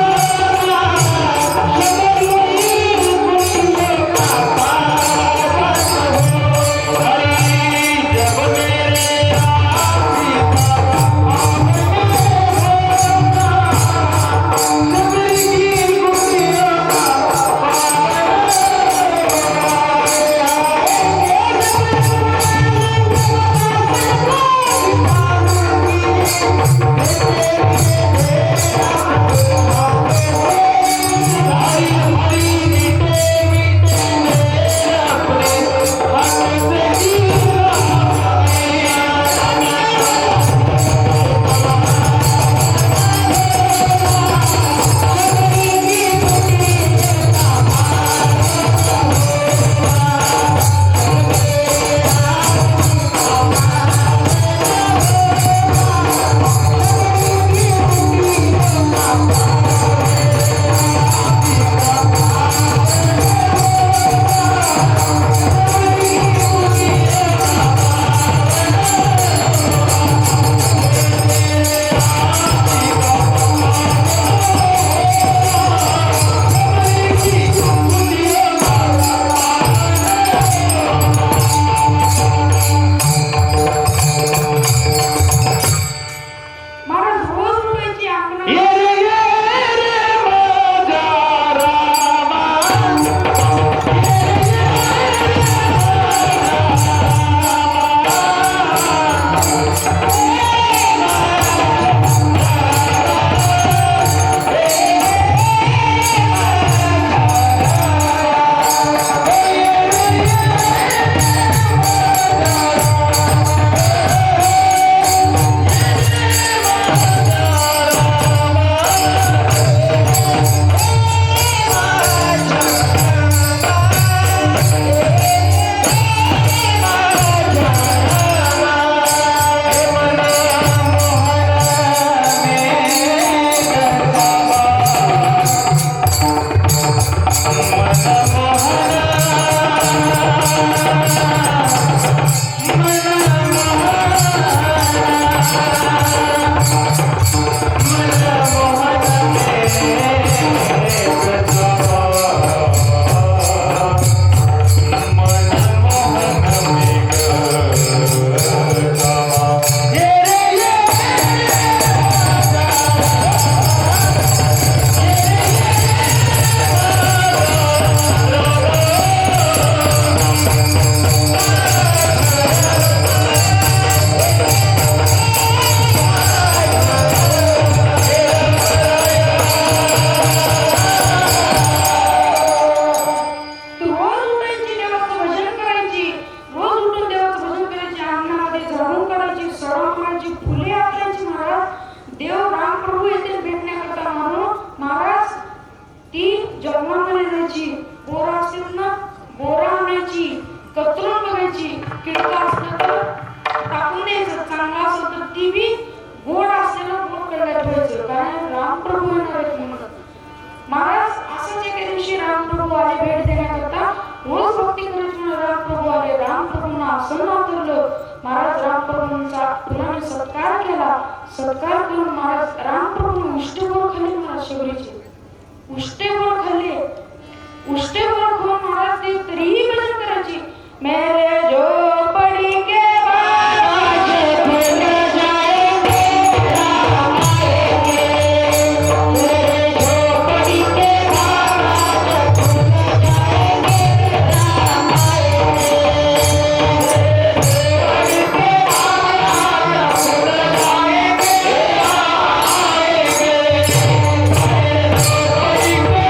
कतरून बघायची. किडका असलं तर टाकून द्यायचं, चांगला असेल तर ती बी गोड असलेलं गोड करायला ठेवायचं, कारण रामप्रभू येणार आहेत म्हणून. महाराज असंच एके दिवशी रामप्रभू आले भेट देण्याकरता. रोज भक्ती करत म्हणून रामप्रभू आले. रामप्रभूंना आसन उतरलं. महाराज रामप्रभूंचा पुन्हा सत्कार केला. सत्कार करून महाराज रामप्रभूंनी उष्टेगोड खाल्ले. महाराज शबरीचे उष्टेगोड खाल्ले. उष्टेगोड खाऊन महाराज ते तरीही भजन करायची. मेरे झोपड़ी के बाजे फूल जाएंगे, राम आएंगे. मेरे झोपड़ी के बाजे फूल जाएंगे, राम आएंगे. झोपड़ी के बाजे फूल जाएंगे, राम आएंगे. झोपड़ी के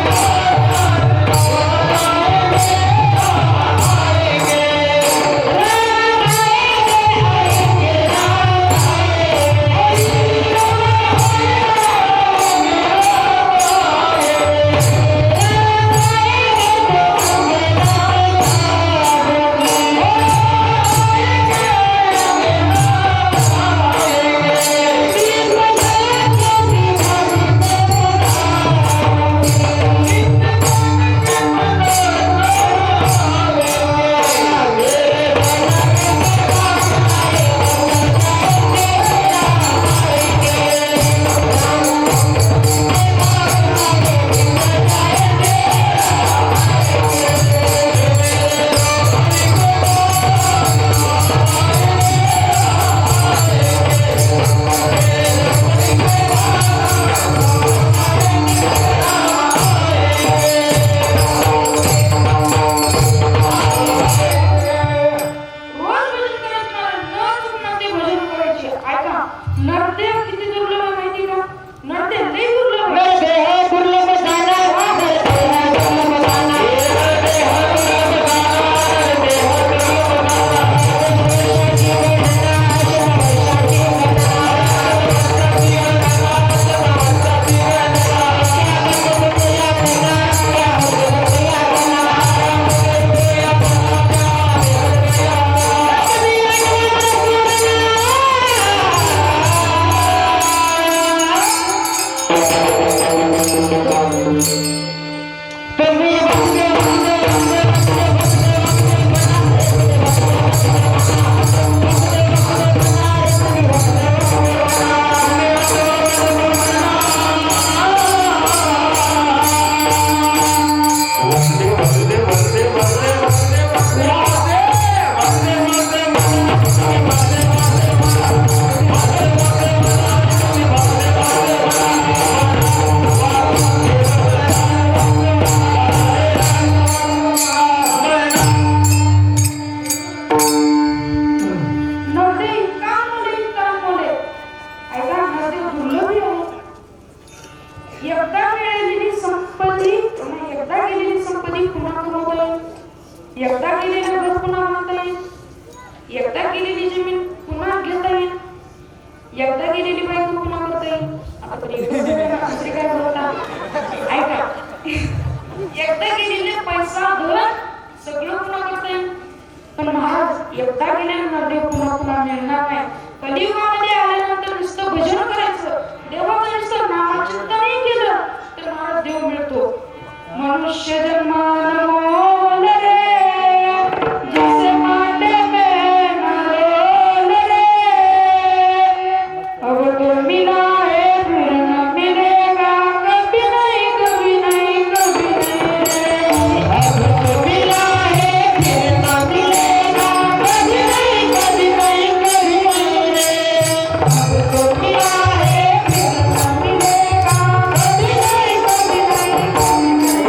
एकदा गेलेलं घर पुन्हा आणता येईल. एकदा गेलेली जमीन पुन्हा घेता येईल. एकदा गेलेली बायको पुन्हा करता येईल. आता तरी दुसरी काय बोलता ऐका. एकदा गेलेले पैसा धन सगळं पुन्हा करता येईल. पण महाराज एकदा गेलेलं नरदेव पुन्हा पुन्हा मिळणार नाही. कलियुगामध्ये आल्यानंतर नुसतं भजन करायचं, देवाचं नुसतं नामचिंतन नाही केलं तर महाराज देव मिळतो. मनुष्य जन्माला मोल रे जिसे माटे में न रोल रे, अब तो मिला है फिर न मिलेगा, कभी नहीं कभी नहीं कभी नहीं. अब तो मिला है फिर न मिलेगा, कभी नहीं कभी नहीं कभी नहीं. अब तो मिला है फिर न मिलेगा, कभी नहीं कभी नहीं कभी नहीं.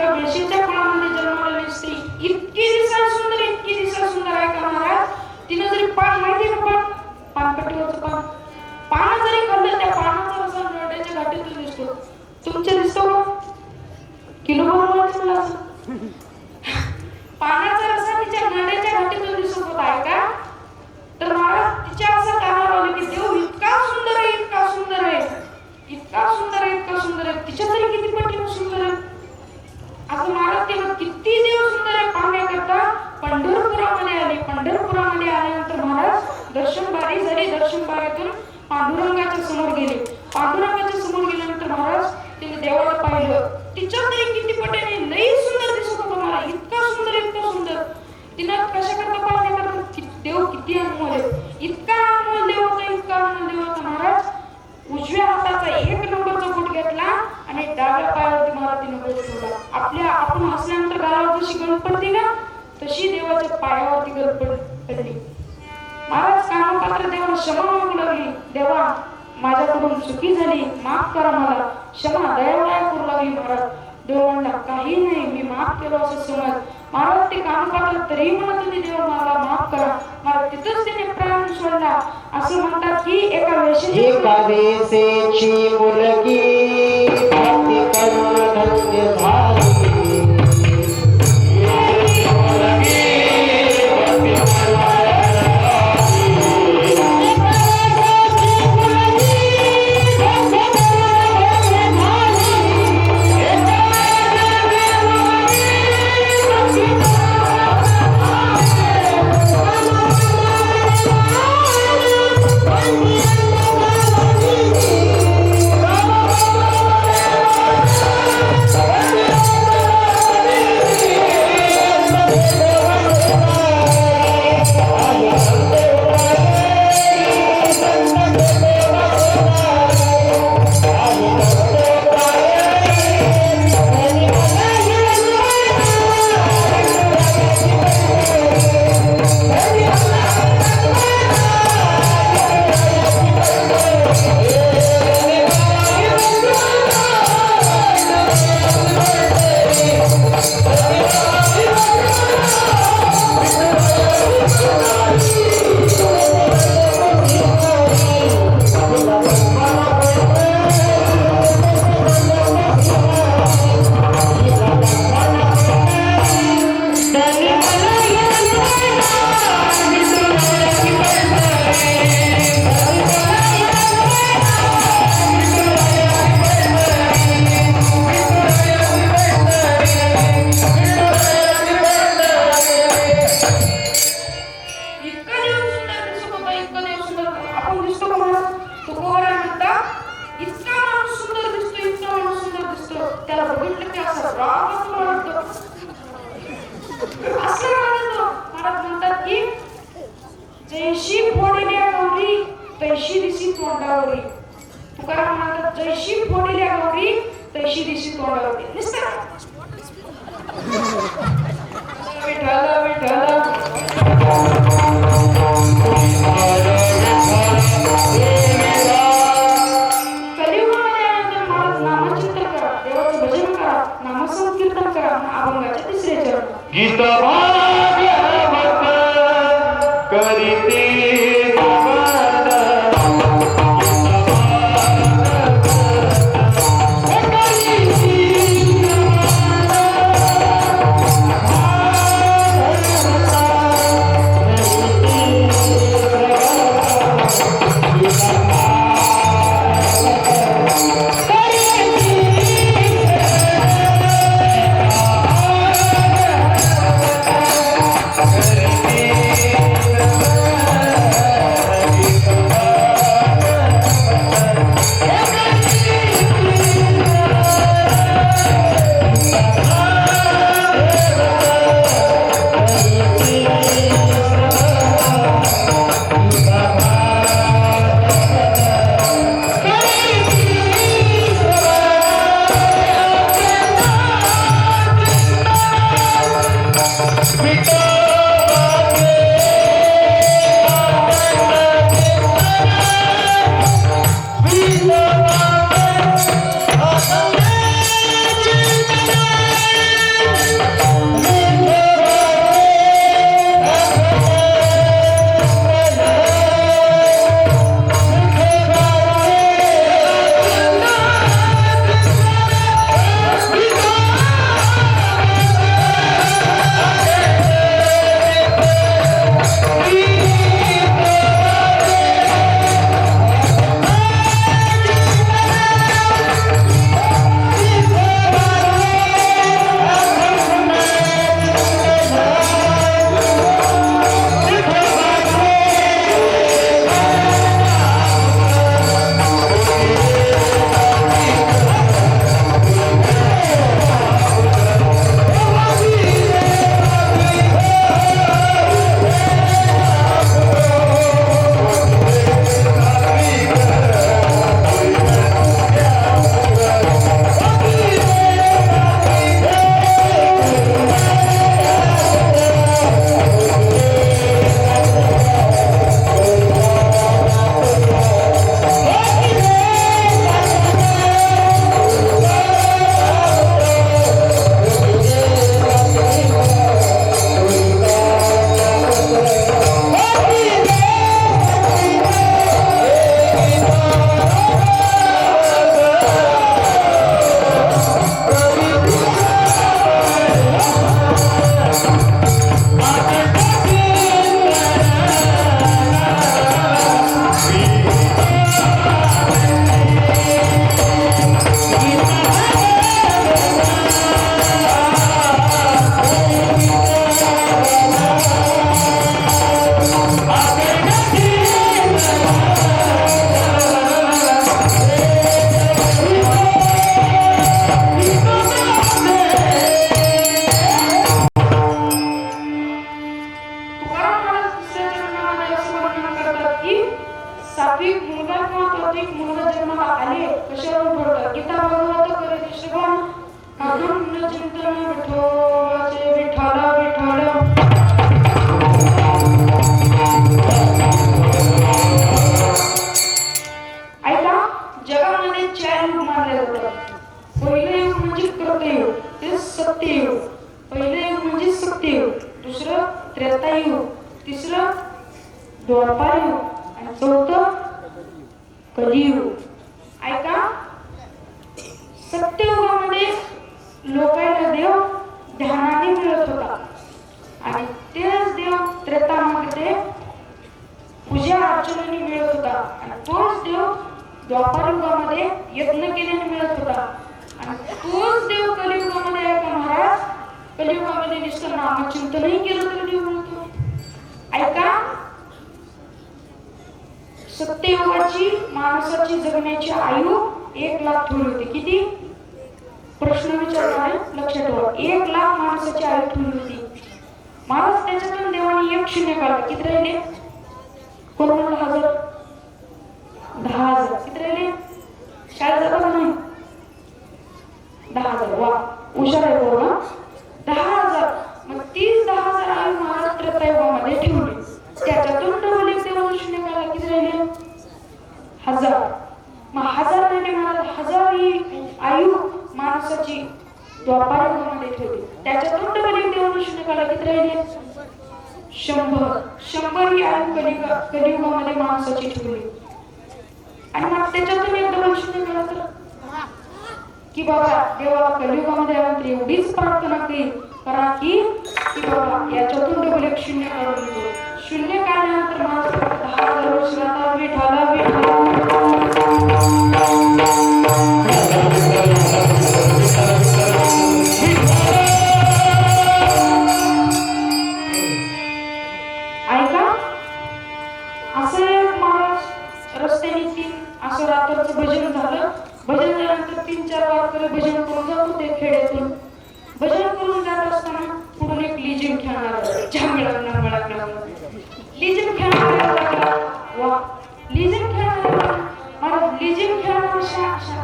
एका वेशीच्या कुळामध्ये जन्मलेली स्त्री इतकी दिसायला सुंदर आहे का महाराज. तिनं जरी पान माहिती का पानपट्टीवरचं पान जरी खाल्लं त्या पानाचा रसा नरड्याच्या गाठीतून दिसतो. तुमच्या दिसतो का किलो बनवायचं मला असं पानाचा रसा तिच्या नरड्याच्या गाठीतून दिसत होता आहे का. तर महाराज तिच्या असं कानावर आलं की देव इतका सुंदर आहे इतका सुंदर आहे इतका सुंदर आहे इतका सुंदर आहे. तिच्या तरी किती पटीनं सुंदर आहे असं महाराज तेव्हा किती देव सुंदर आहे पाहण्याकरता पंढरपुरामध्ये आले. पंढरपुरामध्ये आल्यानंतर महाराज दर्शन बारी झाली. दर्शन बारीतून पांडुरंगाच्या समोर गेले. पांडुरंगाच्या समोर गेल्यानंतर महाराज तिने देवाला पाहिलं. तिच्या तरी किती पटीने लई सुंदर दिसत होतं मला इतका सुंदर. तिनं कशा करता पाहण्याकरता देव किती अनमोल आहे. इतका अनमोल देव होता महाराज. उजव्या हाताचा 1 नंबरचा बोट घेतला आणि डाव्या पायावरती महाराज तिने बोट ठेवला. आपण हसल्यानंतर गालावर जशी गळत पडते ना तशी देवाच्या पायावरती गळत पडली. महाराज कानपात्र देवाला क्षमा मागू लागली. देवा माझ्याकडून चुकी झाली माफ करा मला क्षमा दया करू लागली. महाराज देव म्हणला काही नाही मी माफ केलं असं समज. महाराज ते कानपात्र तरी म्हणत होते देव मला माफ करा. महाराज तिथंच तिने प्राण सोडला. असं म्हणतात की एका वेशीची मुलगी भक्ती करून धन्य झाली. जैशी फोडिल्या गौरी तैशी दिसी तोंडावरी. तुकाराम म्हणतात जैशी फोडिल्या गौरी तैशी दिसी तोंडावरी. विठ्ठल विठ्ठल कलियुगामध्ये आल्यानंतर महाराज नामचिंतन करा, देवाचं भजन करा, नामसंकीर्तन करा. अभंगाचे 3रे चरण. गीत भागवत करीते मानले जातात. पहिलं युग म्हणजे कृतयुग, ते सत्ययुग. पहिलं युग म्हणजे सत्ययुग, दुसरं त्रेतायुग, तिसरं द्वापारयुग आणि चौथं कलियुग. ऐका, सत्ययुगामध्ये लोकांना देव ध्यानाने मिळत होता आणि तेच देव त्रेतामध्ये पूजा अर्चनेने मिळत होता आणि तोच देव द्वापार युगामध्ये यज्ञ केल्याने मिळत होता आणि तोच देव कलियुगामध्ये आहे का महाराज, कलियुगामध्ये नुसतं नामचिंतनही केलं तर देव मिळतो. ऐका, सत्ययुगाची माणसाची जगण्याची आयु 1 लाख ठेवली होती. किती? प्रश्न विचारणार आहे, लक्षात ठेवा. 1 लाख माणसाची आयु ठेवली होती. महाराज त्याच्यातून देवाने 1 शून्य काढलं. किती राहिले? कोण म्हणलं 1000? 10,000. किती राहिले? शाळेत जातात का नाही? 10,000. वा, हुशार आहे बरोबर. 10,000. मग 10,000 आयु महाराज त्रेतायुगामध्ये ठेवली. त्याच्यातून डबल एक देवाने शून्य काढला. किती राहिले? 1000. मग 1000 राहिले महाराज. 1000 ही आयु माणसाची द्वापार युगामध्ये ठेवली. त्याच्यातून डबल एक देवाने शून्य काढला. किती राहिले? 100. 100 ही आयु कलियुगामध्ये माणसाची ठेवली आणि मग त्याच्यातून एक डबल शून्य काढला तर की बाबा देवाला कलियुगामध्ये आल्यानंतर एवढीच प्रार्थना करा की बाबा याच्यातून डबल एक शून्य काढून देतो. शून्य काढल्यानंतर माणूस 10,000 वर्ष राहतात. विठाला ऐका, असं एक माणूस रस्त्याने 3 असं रात्रचं भजन झालं. भजन झाल्यानंतर 3-4 वारकरी भजन करून जात होते खेड्यातून. भजन करून जात असताना पुढून एक लिजिम खेळणार लिजिम खेळणार. वा, लिजिम खेळणार. मला लिजिम खेळणार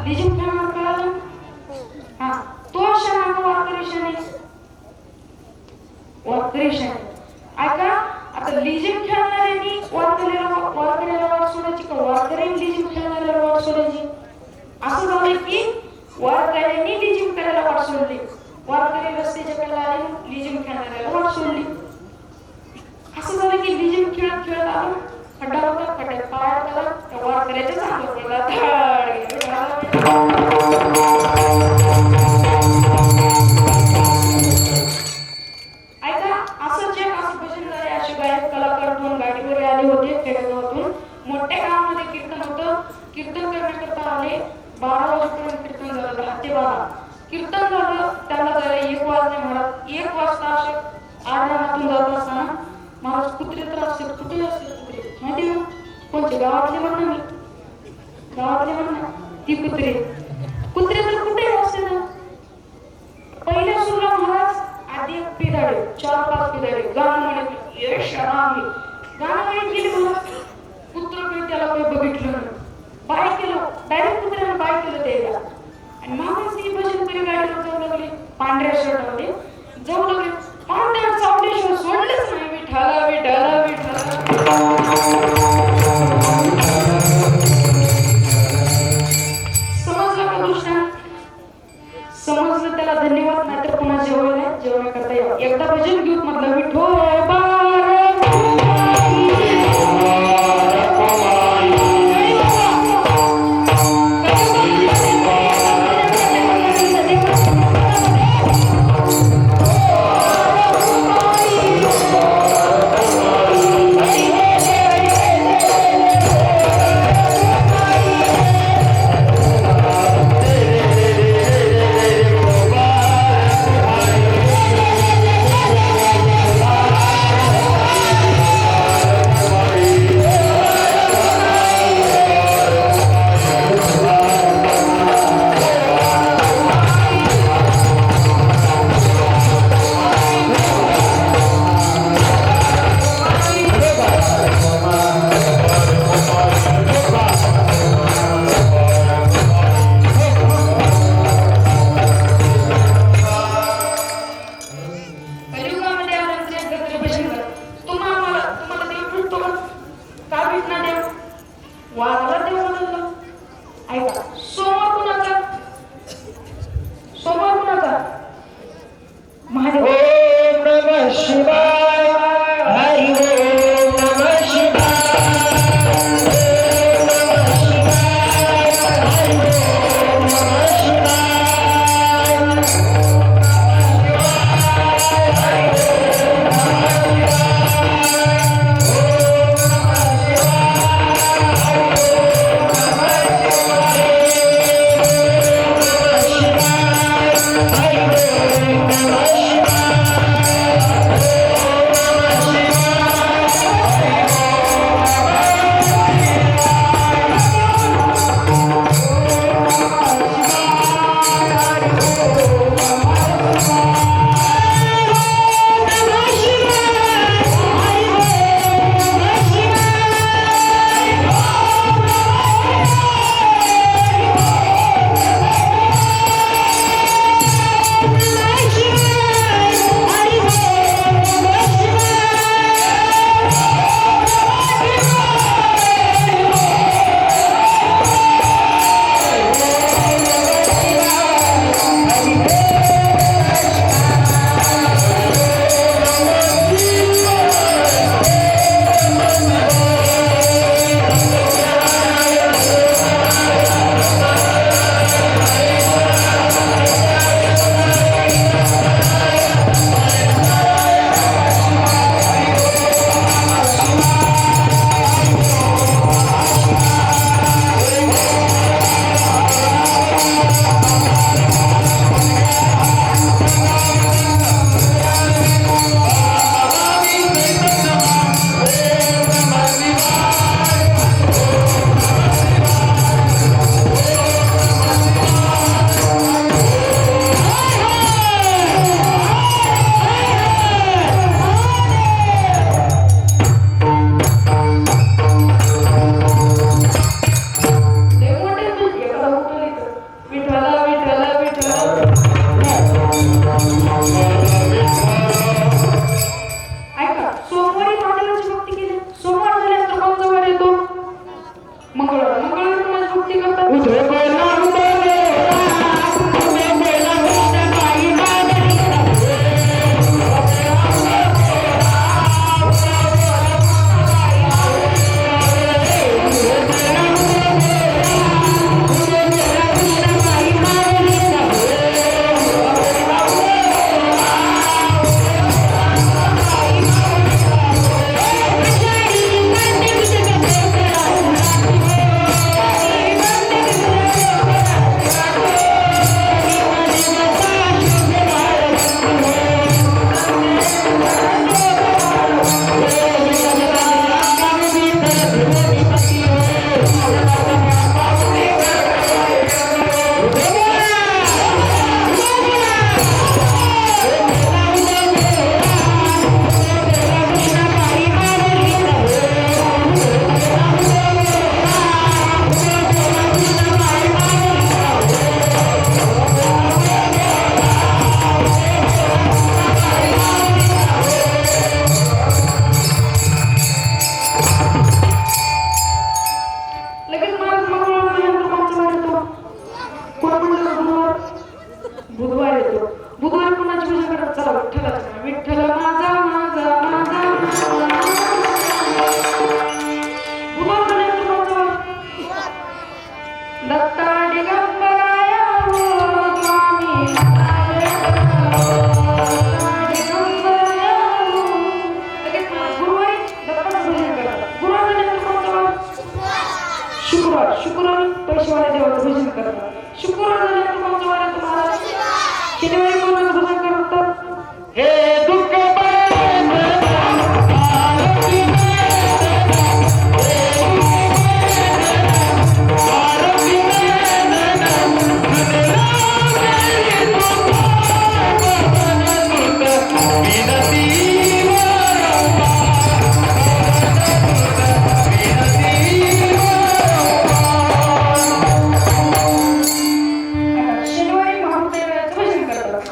लिजिम खेळणार कळालं? हा, तो शाळा वारकरी शाणे. ऐका, आता लिजिम खेळणाऱ्यांनी वारकऱ्याला वाट सोडायची का वारकऱ्यांनी लिजिम खेळणाऱ्याला वाट सोडायची? असं झालं की वारकऱ्यांनी लिजिम करायला वाट सोडली, वारकरी रस्त्याच्या कडेला आले, लिजिम खेळणाऱ्याला वाट सोडली. असं झालं की लिजिम खेळत खेळत आलं, खड्डा होता, खड्ड्यात पायात आला, त्या वारकऱ्याच्या चांगलं पडला. ऐका, असंच एक असं भजन झाले. असे गायक कलाकार 2 गाडीवर आले होते खेडेगावातून. मोठ्या गावामध्ये कीर्तन होतं. कीर्तन करण्याकरता आले. 12 वाजेपर्यंत कीर्तन झालं. 10 ते 12 कीर्तन झालं. त्याला जायला 1 वाजले महाराज. 1 वाजता असे आढळातून जात असताना महाराज कुत्रे तर असतील. कुठे असतील कुत्रे माहिती आहे? कोणते? गावातले म्हणणं मी गावातले म्हणणं ती कुत्रे तर कुठे असते ना. पहिल्या सुरुला महाराज आधी 1 पिधाडे, 4-5 पिधाडे गाणं म्हणत गाणं म्हणत गेले महाराज. कुत्र काही त्याला काही बघितलं नाही. बाय केलं, डायरेक्ट कुत्र्यानं बाय केलं त्याला आणि महाराज ती भजन करी गाडीवर जाऊ लागले. पांढऱ्या शर्टामध्ये जाऊ लागले. पांढऱ्या चावडीशिवाय सोडलेच नाही. विठाला विठाला विठाला. समजलं का दुसऱ्या? समजलं त्याला धन्यवाद. नाहीतर पुन्हा जेवण्याकरता यावं. एकदा भजन घेऊ म्हटलं विठो म्हणलं का गुरुवार बुधवार येतो बुधवार कोणाची पूजा करतात चला विठ्ठलाचं नाव. विठ्ठल माझा माझा माझा बुधवार झाले तुमचं दत्ता दिगंबराय हो स्वामी दिगंबराय हो. लगेच गुरुवारी दत्ताचं भजन करतात. गुरुवार झाले तुमचं शुक्रवार शुक्रवार पैशावाल्या देवाचं भजन करतात. शुक्रवार झाले तुमचं वार तुम्हाला शनिवारी कोणाचं भजन करतात. हे दुःख शनिवारी महादेवाचं भजन करतात.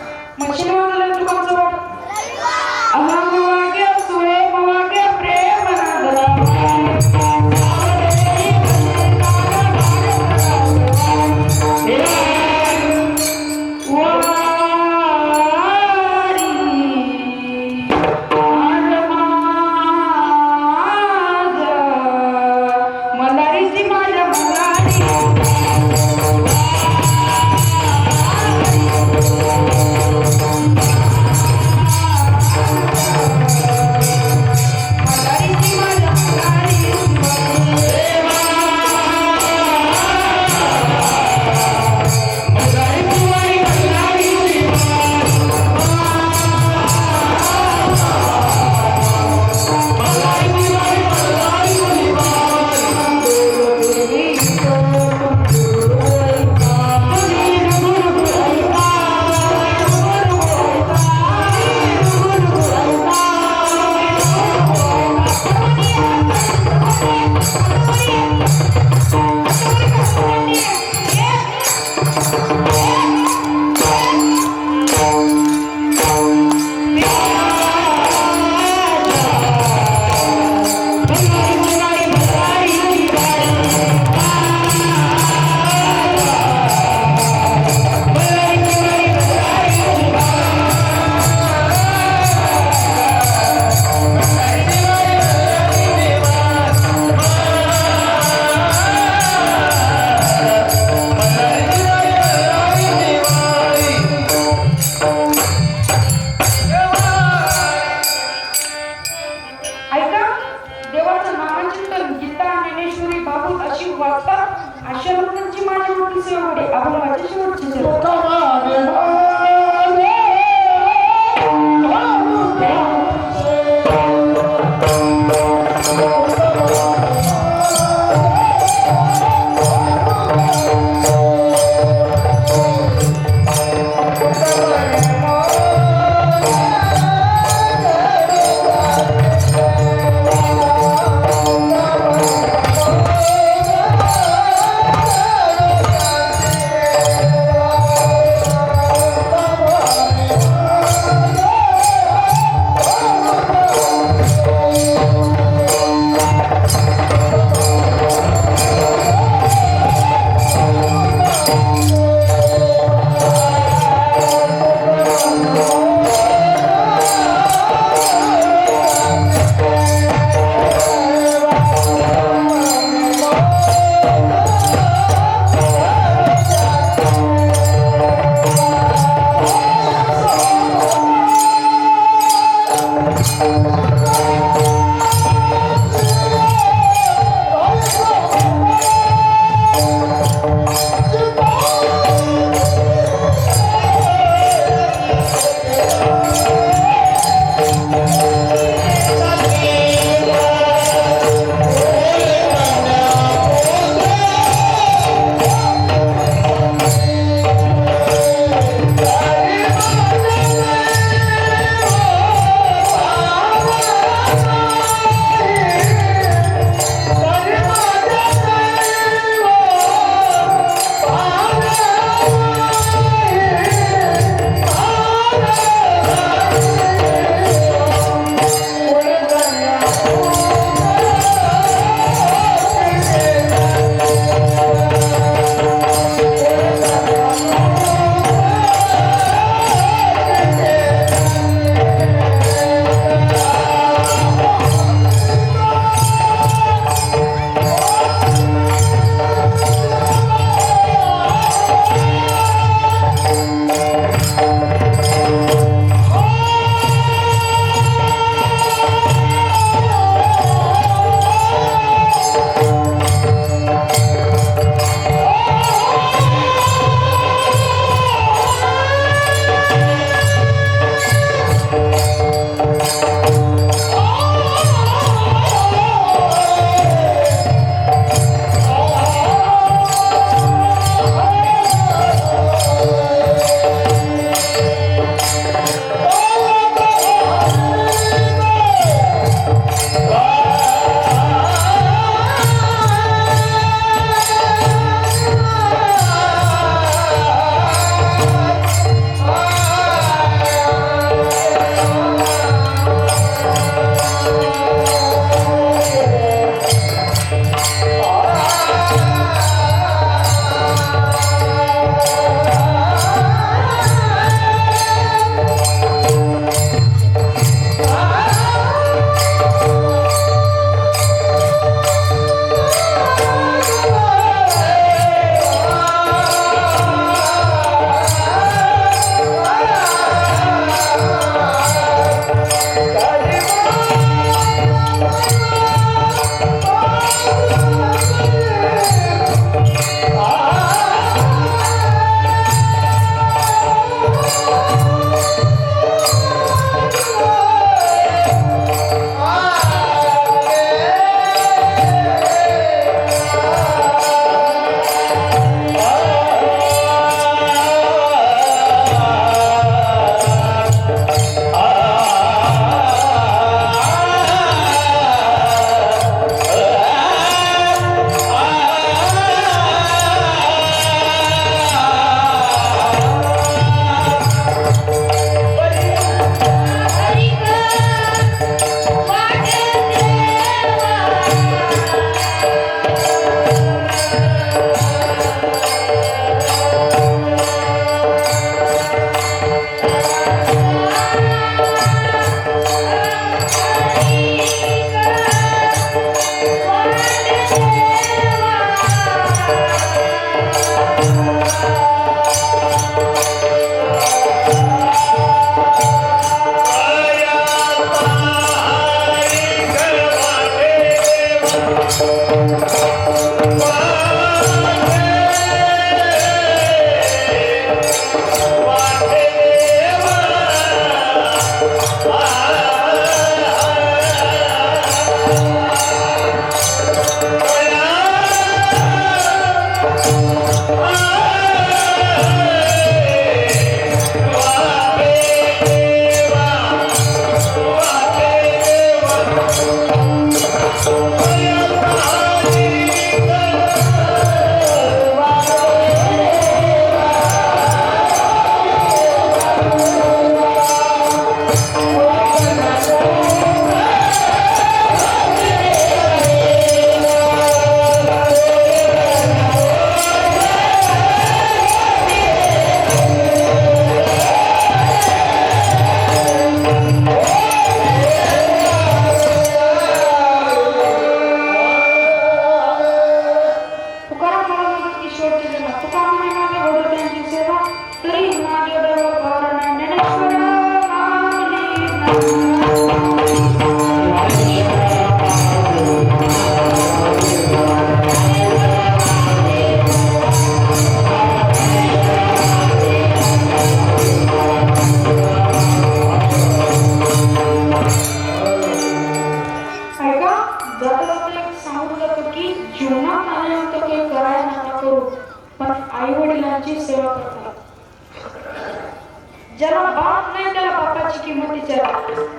ज्याला बाप नाही त्याला बापाची किंमत विचारा,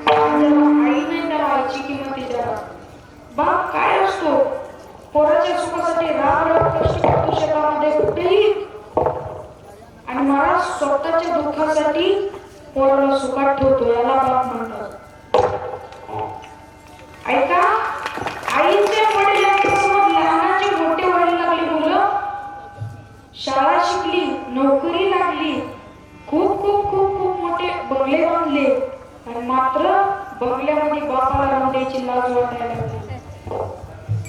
ज्याला आई नाही त्याला आईची किंमत विचारा. बाप काय असतो? पोराच्या सुखासाठी राब कष्ट करतो शेतामध्ये कुठेही, आणि मला स्वतःच्या दुःखासाठी पोराला सुखात ठेवतो, याला बाप म्हणतात. ऐका, आईच्या वडिलांसोबत लहानाचे मोठे व्हायला लागली मुलं, शाळा शिकली, नोकरी लागली, खूप खूप खूप खूप मोठे बंगले बांधले, आणि मात्र बंगल्यामध्ये बापाला राहून द्यायची लाज वाटायला लागली.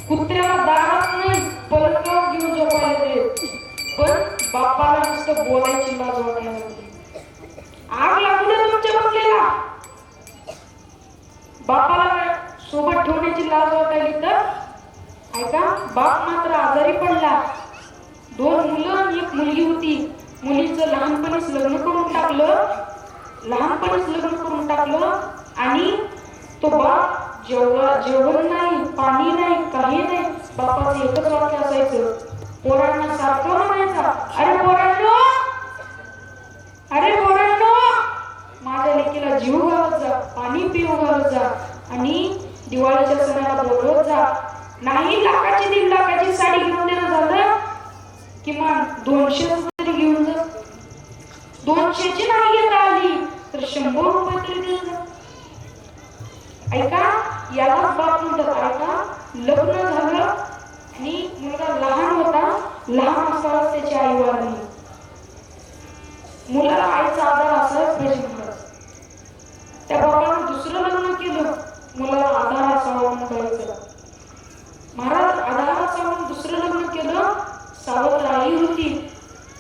कुत्र्याला दारात नाही पलंगावर घेऊन झोपायला देत, पण बापाला नुसतं बोलायची लाज वाटायला लागली. आग लागू दे तुमच्या बंगल्याला, बापाला सोबत ठेवण्याची लाज वाटायली तर ऐका, बाप मात्र आजारी पडला. 2 मुलं आणि 1 मुलगी होती. मुलीचं लहानपणीच लग्न करून टाकलं आणि तो बाप जेवण नाही, पाणी नाही, काही नाही. बापाचं एकच वाक्य असायचं, पोरांना सारखं म्हणायचा, अरे पोरांनो, माझ्या लेकीला जीव घालत जा, पाणी पिऊ घालत जा, आणि दिवाळीच्या सणाला बोलवत जा. नाही लाखाची 1.5 लाखाची साडी घेऊन देणं झालं, किमान 200 तरी घेऊन जा. 200ची नाही घेता आली तर 100 रुपये तरी देऊन जा. ऐका, यालाच बाप म्हणतात. ऐका, लग्न झालं आणि मुलगा लहान होता, लहान असतानाच त्याची आई वारली. मुलाला आईचा आधार असाच पाहिजे महाराज. त्या बापानं दुसरं लग्न केलं, मुलाला आधार असावा म्हणून करायचं. महाराज आधार असावा म्हणून दुसरं लग्न केलं. सावत्र आई होती,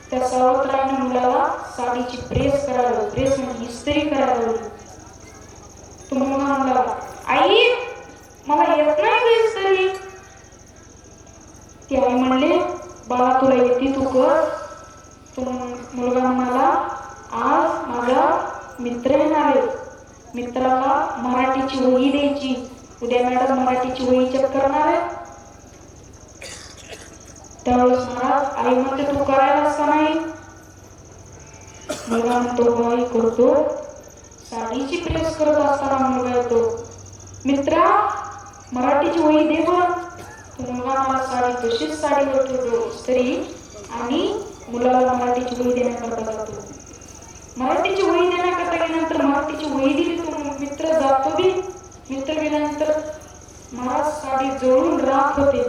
त्या सावत्राने मुलाला साडीची प्रेस म्हणजे इस्त्री करायला लावली. तो मुलगा म्हणाला, आई मला येत नाही का इस्त्री? ती आई म्हणले, बाळा तुला येते तू कर. तो मुलगा म्हणाला, आज माझा मित्र येणार आहे, मित्राला मराठीची वही द्यायची, उद्या मॅडम मराठीची वही चेक करणार आहे. त्यावेळेस महाराज आई म्हणते, तू करायलास का नाही? मुलगा म्हणतो, बाई करतो. साडीची प्रेस करत असताना मुलगा येतो, मित्रा मराठीची वही दे बरं. तो मुलगा मला साडी तशीच साडीवर ठेवतो तरी, आणि मुलाला मराठीची वही देण्याकरता जातो. मराठीची वही देण्याकरता गेल्यानंतर मराठीची वही दिली, तो मित्र जातो बी. मित्र गेल्यानंतर महाराज साडी जळून राख होते,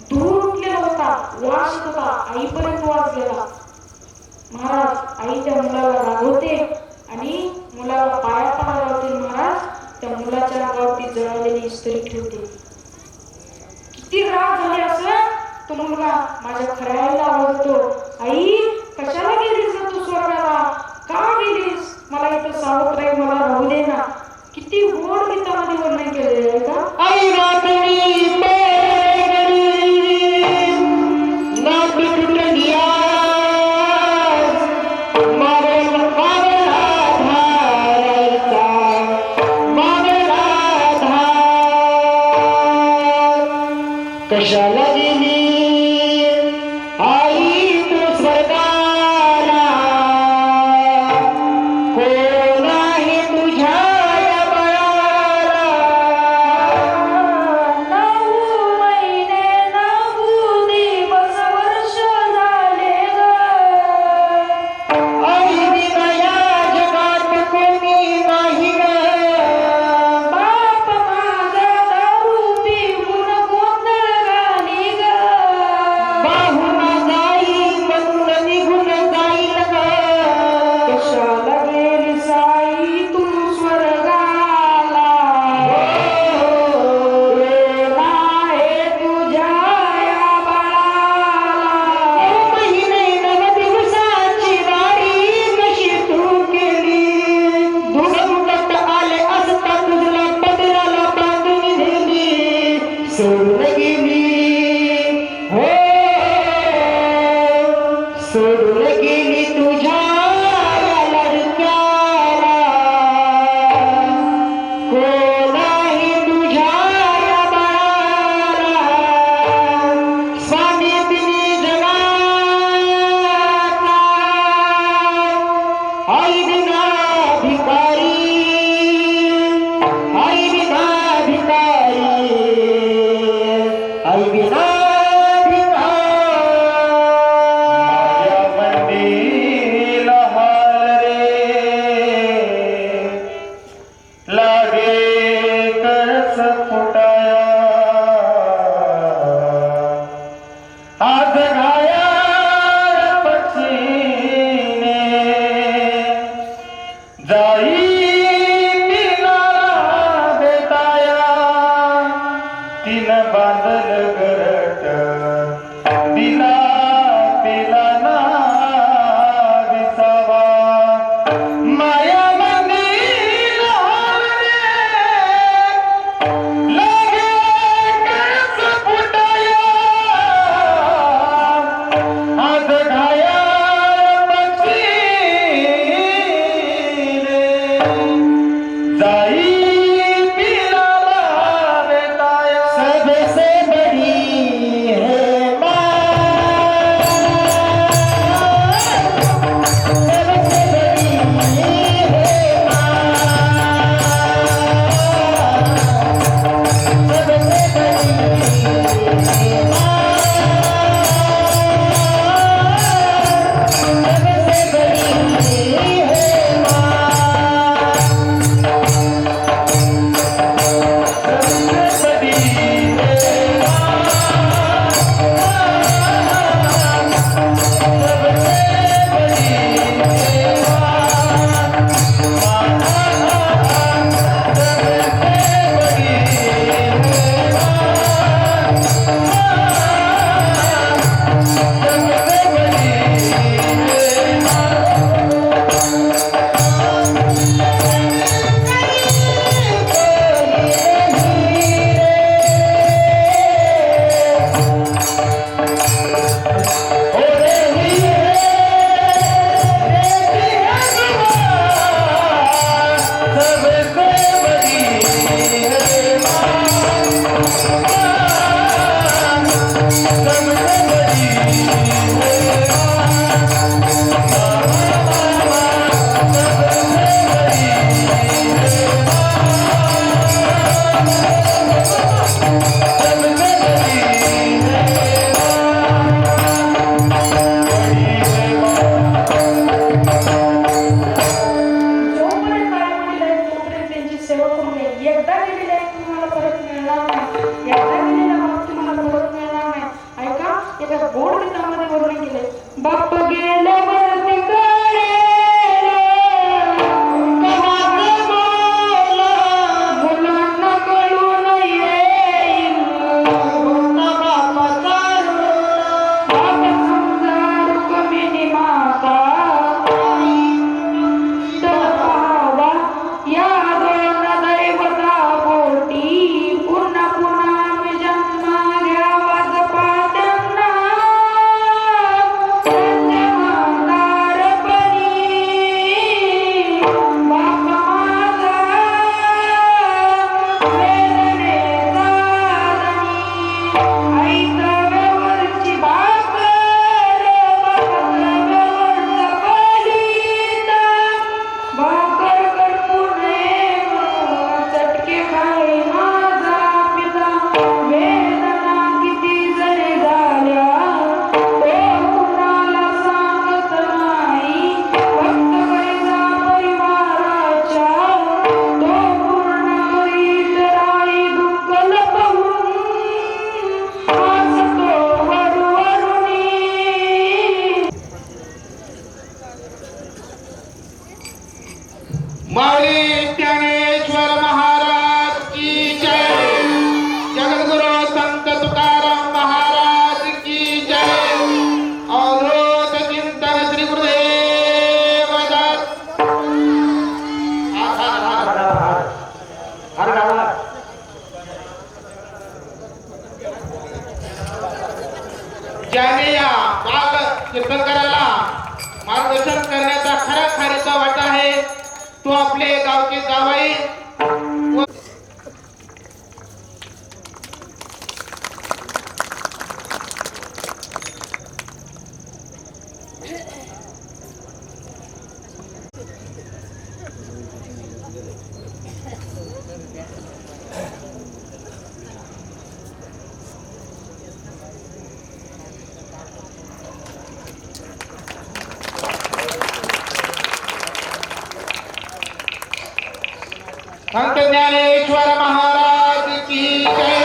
धूर उठलेला होता, वास येत होता, आईपर्यंत वास गेला. महाराज आई त्या मुलाला रागवते आणि मुलाला पाया पडायला लावते. महाराज त्या मुलाच्या अंगावरती जळालेली इस्त्री ठेवते. किती राग झाले असं. तो मुलगा माझ्या खऱ्या आईला आवडतो, आई कशाला गेलीस तू स्वर्गाला, का गेलीस, मला इथं सावत्राई मला राहू दे ना. किती गोड गीतामध्ये वर्णन केलेलं आहे का. आई रात्री कशाला गेली आई तू स्वर्गाला, कोण आहे तुझ्या बाळाला. 9 महिने 9 दिवस वर्ष झाले ग, आई बिना या जगात कोणी नाही ग. बाप माझा दारू पिऊन गोंधळ घाली माऊली ज्ञानेश्वर महाराज की जय. जगद्गुरु संत तुकाराम महाराज की जय. अवधूत चिंतन श्री गुरुदेव दत्त. हर हर. ज्याने या बाल कीर्तनकाराला मार्गदर्शन करण्याचा खरा खारीचा वाटा आहे तो आपले गावचे जावई व संत ज्ञानेश्वर महाराज की जय.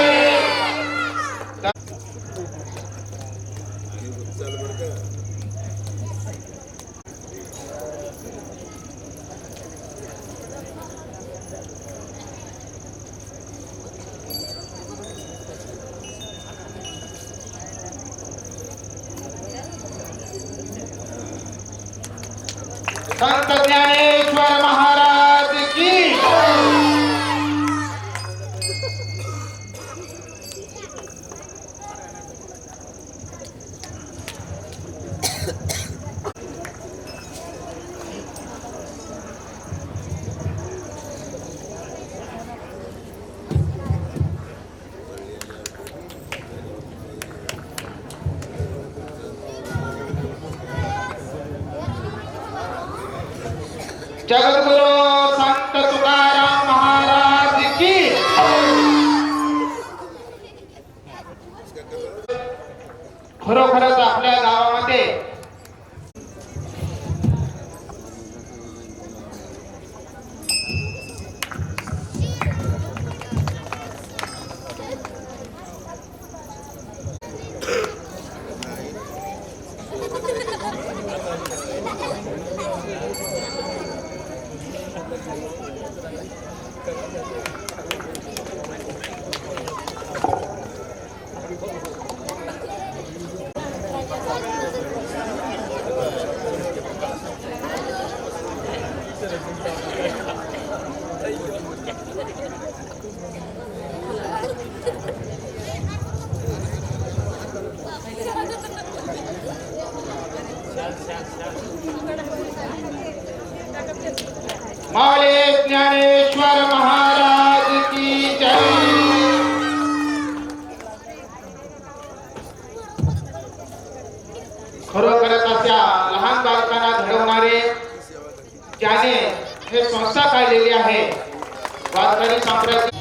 संत ज्ञानेश्वर महाराज की जगद्गुरु संत तुकाराम महाराज की खरोखरच आपल्या गावामध्ये माऊली ज्ञानेश्वर महाराज की जय. खरोखरच अशा लहान बालकांना घडवणारे ज्याने हे संस्था काढलेली आहे वारकरी संप्रदाय